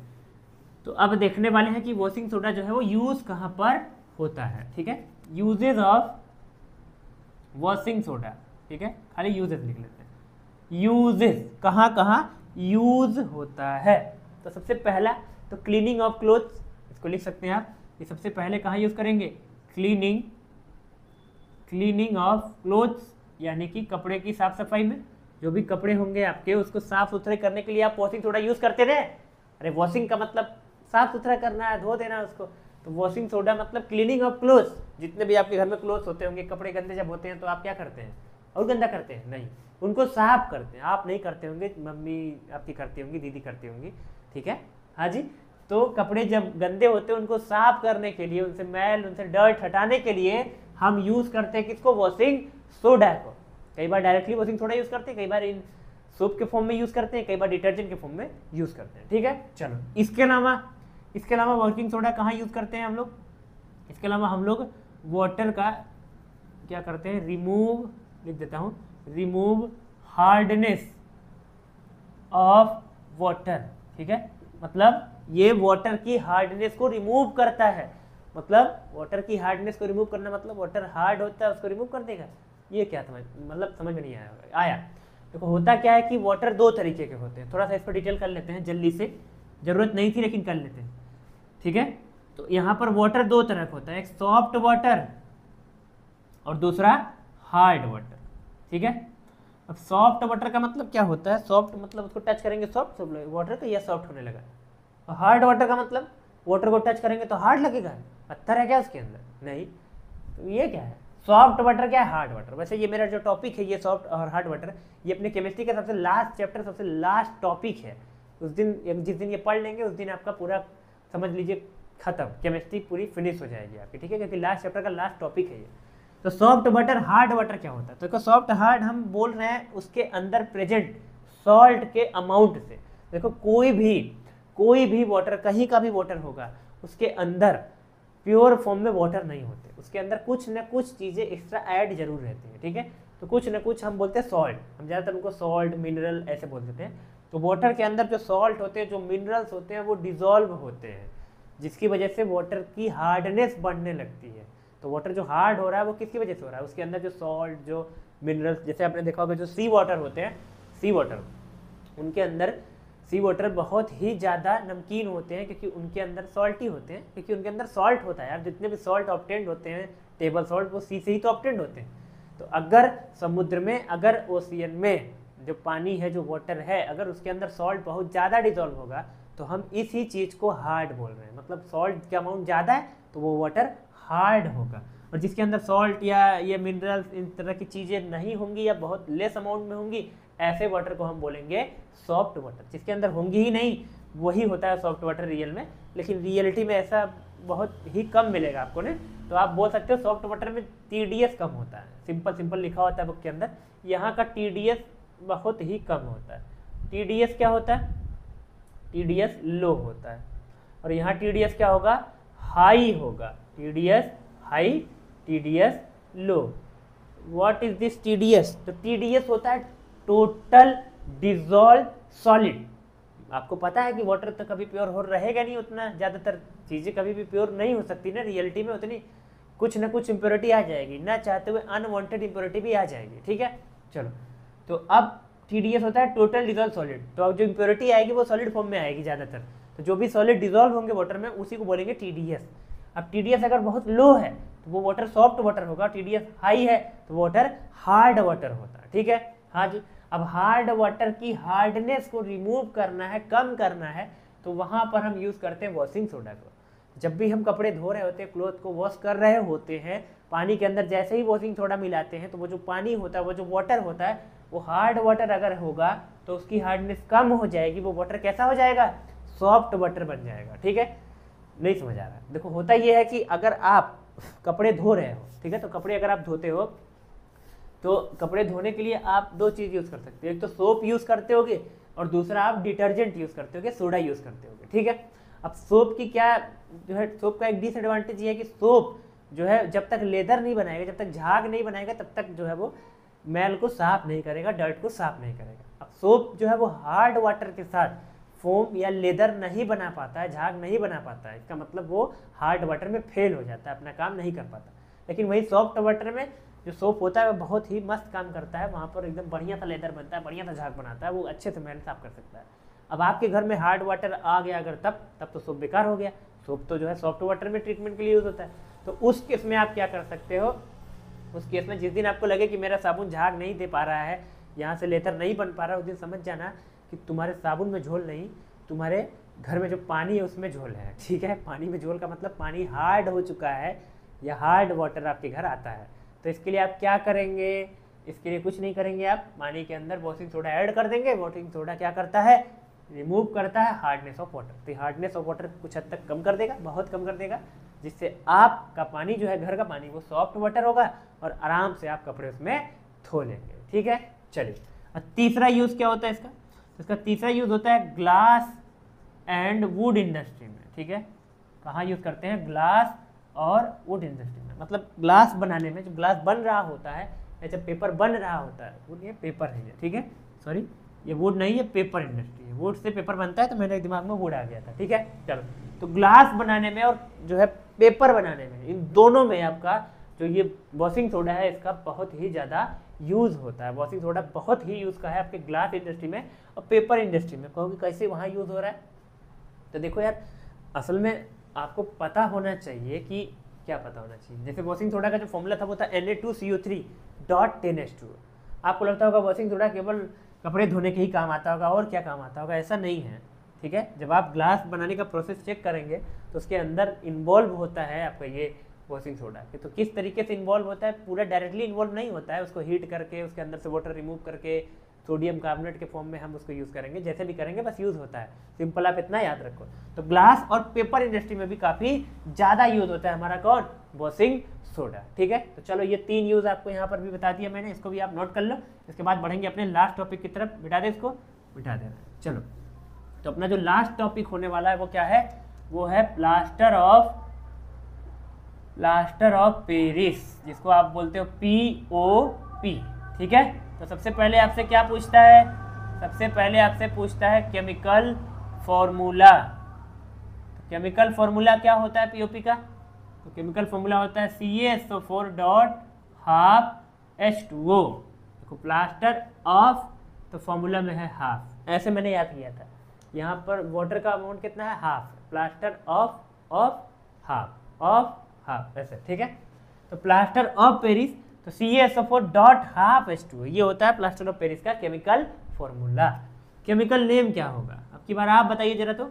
तो अब देखने वाले हैं कि वॉशिंग सोडा जो है वो यूज कहाँ पर होता है, ठीक है। यूजेज ऑफ वॉशिंग सोडा, ठीक है, खाली यूजेज लिख लेते हैं। यूजेज कहाँ कहाँ यूज होता है। तो सबसे पहला तो क्लीनिंग ऑफ क्लोथ्स, इसको लिख सकते हैं आप। ये सबसे पहले कहाँ यूज करेंगे? क्लीनिंग ऑफ क्लोथ्स, यानी कि कपड़े की साफ सफाई में। जो भी कपड़े होंगे आपके उसको साफ सुथरे करने के लिए आप वॉशिंग सोडा यूज करते रहे। अरे वॉशिंग का मतलब साफ सुथरा करना है, धो देना है उसको। तो वॉशिंग सोडा मतलब क्लीनिंग ऑफ क्लोथ्स। जितने भी आपके घर में क्लोथ्स होते होंगे, कपड़े गंदे जब होते हैं तो आप क्या करते हैं? और गंदा करते हैं? नहीं, उनको साफ करते हैं। आप नहीं करते होंगे, मम्मी आपकी करती होंगी, दीदी करती होंगी, ठीक है। हाँ जी। तो कपड़े जब गंदे होते हैं उनको साफ करने के लिए, उनसे मैल, उनसे डर्ट हटाने के लिए हम यूज करते हैं किसको? वॉशिंग सोडा को। कई बार डायरेक्टली वॉशिंग सोडा यूज करते हैं, कई बार इन सोप के फॉर्म में यूज करते हैं, कई बार डिटर्जेंट के फॉर्म में यूज करते हैं, ठीक है। चलो, इसके अलावा वॉशिंग सोडा कहाँ यूज करते हैं हम लोग? इसके अलावा हम लोग वाटर का क्या करते हैं? रिमूव, लिख देता हूँ, रिमूव हार्डनेस ऑफ वाटर, ठीक है। मतलब ये वाटर की हार्डनेस को रिमूव करता है। मतलब वाटर की हार्डनेस को रिमूव करना मतलब वाटर हार्ड होता है उसको रिमूव कर देगा। ये क्या समझ में नहीं आया। देखो होता क्या है कि वाटर 2 तरीके के होते हैं। थोड़ा सा इस पर डिटेल कर लेते हैं जल्दी से, जरूरत नहीं थी लेकिन कर लेते हैं, ठीक है। तो यहाँ पर वाटर 2 तरह का होता है, एक सॉफ्ट वाटर और दूसरा हार्ड वाटर, ठीक है। अब सॉफ्ट वाटर का मतलब क्या होता है? सॉफ्ट मतलब उसको टच करेंगे सॉफ्ट वाटर का, यह सॉफ्ट होने लगा। और हार्ड वाटर का मतलब वाटर को टच करेंगे तो हार्ड लगेगा, पत्थर है क्या उसके अंदर? नहीं। तो ये क्या है? सॉफ्ट वाटर क्या है? Hard water. वैसे ये मेरा जो टॉपिक है, ये सॉफ्ट और हार्ड वाटर, ये अपने केमिस्ट्री का सबसे लास्ट चैप्टर, सबसे लास्ट टॉपिक है। उस दिन जिस दिन ये पढ़ लेंगे उस दिन आपका पूरा समझ लीजिए खत्म, केमिस्ट्री पूरी फिनिश हो जाएगी आपकी, ठीक है, क्योंकि लास्ट चैप्टर का लास्ट टॉपिक है ये। तो सॉफ्ट वाटर, हार्ड वाटर क्या होता है? तो देखो सॉफ्ट हार्ड हम बोल रहे हैं उसके अंदर प्रेजेंट सॉल्ट के अमाउंट से। देखो कोई भी वाटर, कहीं का भी वाटर होगा, उसके अंदर प्योर फॉर्म में वाटर नहीं होते, उसके अंदर कुछ न कुछ चीज़ें एक्स्ट्रा ऐड जरूर रहती हैं, ठीक है। तो कुछ न कुछ हम बोलते हैं सॉल्ट, हम ज़्यादातर उनको सॉल्ट, मिनरल ऐसे बोल देते हैं। तो वाटर के अंदर जो सॉल्ट होते हैं, जो मिनरल्स होते हैं, वो डिजॉल्व होते हैं, जिसकी वजह से वाटर की हार्डनेस बढ़ने लगती है। तो वाटर जो हार्ड हो रहा है वो किसकी वजह से हो रहा है? उसके अंदर जो सॉल्ट, जो मिनरल्स, जैसे आपने देखा होगा जो सी वाटर होते हैं, सी वाटर, उनके अंदर सी वाटर बहुत ही ज़्यादा नमकीन होते हैं क्योंकि उनके अंदर सॉल्टी होते हैं, क्योंकि उनके अंदर सॉल्ट होता है यार। जितने भी सॉल्ट ऑब्टेंड होते हैं, टेबल सॉल्ट, वो सी से ही तो ऑब्टेंड होते हैं। तो अगर समुद्र में, अगर ओशियन में जो पानी है, जो वाटर है, अगर उसके अंदर सॉल्ट बहुत ज़्यादा डिजॉल्व होगा तो हम इसी चीज़ को हार्ड बोल रहे हैं। मतलब सॉल्ट का अमाउंट ज़्यादा है तो वो वाटर हार्ड होगा, और जिसके अंदर सॉल्ट या ये मिनरल्स इन तरह की चीज़ें नहीं होंगी या बहुत लेस अमाउंट में होंगी, ऐसे वाटर को हम बोलेंगे सॉफ्ट वाटर। जिसके अंदर होंगी ही नहीं वही होता है सॉफ्ट वाटर रियल में, लेकिन रियलिटी में ऐसा बहुत ही कम मिलेगा आपको ने। तो आप बोल सकते हो सॉफ्ट वाटर में TDS कम होता है, सिंपल लिखा होता है बुक के अंदर। यहाँ का TDS बहुत ही कम होता है। TDS क्या होता है? TDS लो होता है, और यहाँ TDS क्या होगा? हाई होगा। TDS high, TDS low. What is this TDS? तो TDS होता है टोटल डिजॉल्व सॉलिड। आपको पता है कि वाटर तो कभी प्योर हो रहेगा नहीं, उतना ज़्यादातर चीज़ें कभी भी प्योर नहीं हो सकती ना रियलिटी में, उतनी कुछ ना कुछ इम्प्योरिटी आ जाएगी, ना चाहते हुए अनवांटेड इम्प्योरिटी भी आ जाएगी। ठीक है, चलो। तो अब TDS होता है टोटल डिजॉल्व सॉलिड। तो अब जो इम्प्योरिटी आएगी वो सॉलिड फॉर्म में आएगी ज़्यादातर, तो जो भी सॉलिड डिजॉल्व होंगे वाटर में उसी को बोलेंगे TDS। अब TDS अगर बहुत लो है तो वो वाटर सॉफ्ट वाटर होगा, TDS हाई है तो वाटर हार्ड वाटर होता है। ठीक है, हाँ जी। अब हार्ड वाटर की हार्डनेस को रिमूव करना है, कम करना है, तो वहाँ पर हम यूज़ करते हैं वॉशिंग सोडा को। जब भी हम कपड़े धो रहे होते हैं, क्लोथ को वॉश कर रहे होते हैं, पानी के अंदर जैसे ही वॉशिंग सोडा मिलाते हैं तो वो जो पानी होता है, वो जो वाटर होता है, वो हार्ड वाटर अगर होगा तो उसकी हार्डनेस कम हो जाएगी, वो वाटर कैसा हो जाएगा? सॉफ्ट वाटर बन जाएगा। ठीक है, नहीं समझ आ रहा है? देखो होता ये है कि अगर आप कपड़े धो रहे हो, ठीक है, तो कपड़े अगर आप धोते हो तो कपड़े धोने के लिए आप दो चीज़ यूज़ कर सकते हो, एक तो सोप यूज़ करते होगे और दूसरा आप डिटर्जेंट यूज़ करते होगे, सोडा यूज़ करते होगे। ठीक है, अब सोप की क्या जो है, सोप का एक डिसएडवांटेज ये है कि सोप जो है जब तक लेदर नहीं बनाएगा, जब तक झाग नहीं बनाएगा, तब तक जो है वो मैल को साफ नहीं करेगा, डर्ट को साफ नहीं करेगा। अब सोप जो है वो हार्ड वाटर के साथ फोम या लेदर नहीं बना पाता है, झाग नहीं बना पाता है, इसका मतलब वो हार्ड वाटर में फेल हो जाता है, अपना काम नहीं कर पाता। लेकिन वही सॉफ्ट वाटर में जो सोप होता है वो बहुत ही मस्त काम करता है, वहाँ पर एकदम बढ़िया सा लेदर बनता है, बढ़िया सा झाग बनाता है, वो अच्छे से मैल साफ कर सकता है। अब आपके घर में हार्ड वाटर आ गया अगर तब तो सोप बेकार हो गया। सोप तो जो है सॉफ्ट वाटर में ट्रीटमेंट के लिए यूज़ होता है। तो उस केस में आप क्या कर सकते हो? उस केस में जिस दिन आपको लगे कि मेरा साबुन झाग नहीं दे पा रहा है, यहाँ से लेदर नहीं बन पा रहा है, उस दिन समझ जाना कि तुम्हारे साबुन में झोल नहीं, तुम्हारे घर में जो पानी है उसमें झोल है। ठीक है, पानी में झोल का मतलब पानी हार्ड हो चुका है या हार्ड वाटर आपके घर आता है। तो इसके लिए आप क्या करेंगे? इसके लिए कुछ नहीं करेंगे, आप पानी के अंदर वॉशिंग सोडा ऐड कर देंगे। वॉशिंग सोडा क्या करता है? रिमूव करता है हार्डनेस ऑफ वाटर। तो हार्डनेस ऑफ वाटर कुछ हद तक कम कर देगा, बहुत कम कर देगा, जिससे आपका पानी जो है घर का पानी वो सॉफ्ट वाटर होगा और आराम से आप कपड़े उसमें धो लेंगे। ठीक है, चलिए। और तीसरा यूज़ क्या होता है इसका? तो इसका तीसरा यूज़ होता है ग्लास एंड वुड इंडस्ट्री में। ठीक है, कहाँ यूज़ करते हैं? ग्लास और वुड इंडस्ट्री में। मतलब ग्लास बनाने में, जो ग्लास बन रहा होता है या जब पेपर बन रहा होता है, वुड ये पेपर है, ठीक है, सॉरी ये वुड नहीं है, पेपर इंडस्ट्री है। वुड से पेपर बनता है तो मेरे दिमाग में वुड आ गया था। ठीक है, चलो। तो ग्लास बनाने में और जो है पेपर बनाने में, इन दोनों में आपका जो ये वॉशिंग सोडा है इसका बहुत ही ज़्यादा यूज़ होता है। वॉशिंग सोडा बहुत ही यूज़ का है आपके ग्लास इंडस्ट्री में और पेपर इंडस्ट्री में। कहोगे कैसे वहाँ यूज़ हो रहा है? तो देखो यार, असल में आपको पता होना चाहिए कि क्या पता होना चाहिए। जैसे वॉशिंग सोडा का जो फॉर्मूला था वो था Na2CO3.10H2। आपको लगता होगा वॉशिंग सोडा केवल कपड़े धोने के ही काम आता होगा, और क्या काम आता होगा? ऐसा नहीं है। ठीक है, जब आप ग्लास बनाने का प्रोसेस चेक करेंगे तो उसके अंदर इन्वॉल्व होता है आपका ये वॉशिंग सोडा। तो किस तरीके से इन्वॉल्व होता है? पूरा डायरेक्टली इन्वॉल्व नहीं होता है, उसको हीट करके उसके अंदर से वाटर रिमूव करके सोडियम कार्बोनेट के फॉर्म में हम उसको यूज़ करेंगे, जैसे भी करेंगे बस यूज़ होता है। सिंपल, आप इतना याद रखो। तो ग्लास और पेपर इंडस्ट्री में भी काफ़ी ज़्यादा यूज़ होता है हमारा कौन? Washing soda. ठीक है, तो चलो ये 3 यूज़ आपको यहाँ पर भी बता दिया मैंने, इसको भी आप नोट कर लो। इसके बाद बढ़ेंगे अपने लास्ट टॉपिक की तरफ। बिठा दे इसको, बिठा देना। चलो, तो अपना जो लास्ट टॉपिक होने वाला है वो क्या है? वो है प्लास्टर ऑफ पेरिस, जिसको आप बोलते हो POP। ठीक है, तो सबसे पहले आपसे क्या पूछता है? सबसे पहले आपसे पूछता है केमिकल फॉर्मूला। तो केमिकल फॉर्मूला क्या होता है POP का? तो केमिकल फॉर्मूला होता है CaSO4.12H2O। देखो प्लास्टर ऑफ, तो फॉर्मूला में है हाफ, ऐसे मैंने याद किया था। यहाँ पर वाटर का अमाउंट कितना है? हाफ। प्लास्टर ऑफ हाफ, ऐसे। ठीक है, तो प्लास्टर ऑफ पेरिस, तो CaSO4.12H2O ये होता है प्लास्टर ऑफ पेरिस का केमिकल फॉर्मूला। केमिकल नेम क्या होगा? अब की बार आप बताइए जरा। तो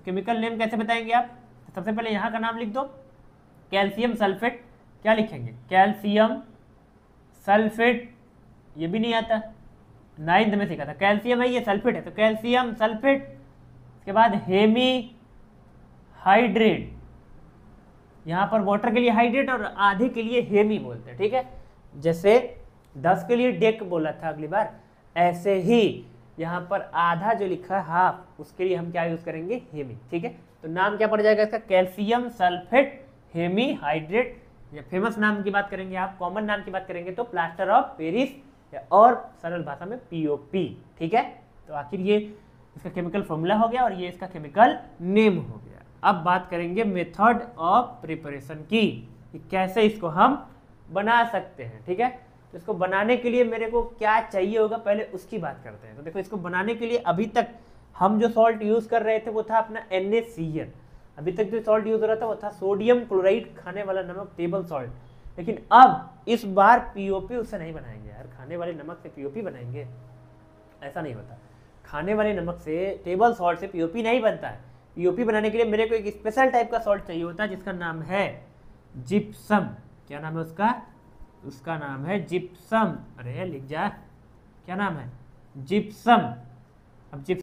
केमिकल नेम कैसे बताएंगे आप? तो सबसे पहले यहाँ का नाम लिख दो, कैल्शियम सल्फेट क्या लिखेंगे, कैल्शियम सल्फेट, ये भी नहीं आता, 9th में सीखा था। कैल्शियम है, ये सल्फेट है, तो कैल्शियम सल्फेट। इसके बाद हेमी हाइड्रेट, यहाँ पर वाटर के लिए हाइड्रेट और आधे के लिए हेमी बोलते हैं, ठीक है। जैसे 10 के लिए डेक बोला था अगली बार, ऐसे ही यहाँ पर आधा जो लिखा है हाफ, उसके लिए हम क्या यूज करेंगे, हेमी, ठीक है। तो नाम क्या पड़ जाएगा इसका, कैल्शियम सल्फेट हेमी हाइड्रेट। या फेमस नाम की बात करेंगे आप, कॉमन नाम की बात करेंगे तो प्लास्टर ऑफ पेरिस, और सरल भाषा में पीओपी, ठीक है। तो आखिर ये इसका केमिकल फॉर्मूला हो गया और ये इसका केमिकल नेम हो गया। अब बात करेंगे मेथड ऑफ प्रिपरेशन की, कि कैसे इसको हम बना सकते हैं, ठीक है। तो इसको बनाने के लिए मेरे को क्या चाहिए होगा, पहले उसकी बात करते हैं। तो देखो, इसको बनाने के लिए अभी तक हम जो सॉल्ट यूज कर रहे थे वो था अपना NaCl। अभी तक जो सॉल्ट यूज हो रहा था वो था सोडियम क्लोराइड, खाने वाला नमक, टेबल सॉल्ट। लेकिन अब इस बार पीओपी उससे नहीं बनाएंगे यार, खाने वाले नमक से पीओपी बनाएंगे, ऐसा नहीं होता। खाने वाले नमक से, टेबल सॉल्ट से पीओपी नहीं बनता है। पीओपी बनाने के लिए मेरे को एक स्पेशल टाइप का सॉल्ट चाहिए होता है जिसका नाम है जिप्सम। क्या नाम है उसका, उसका नाम है जिप्सम। अरे लिख जा, क्या नाम है, जिप्सम। अब जिप्सम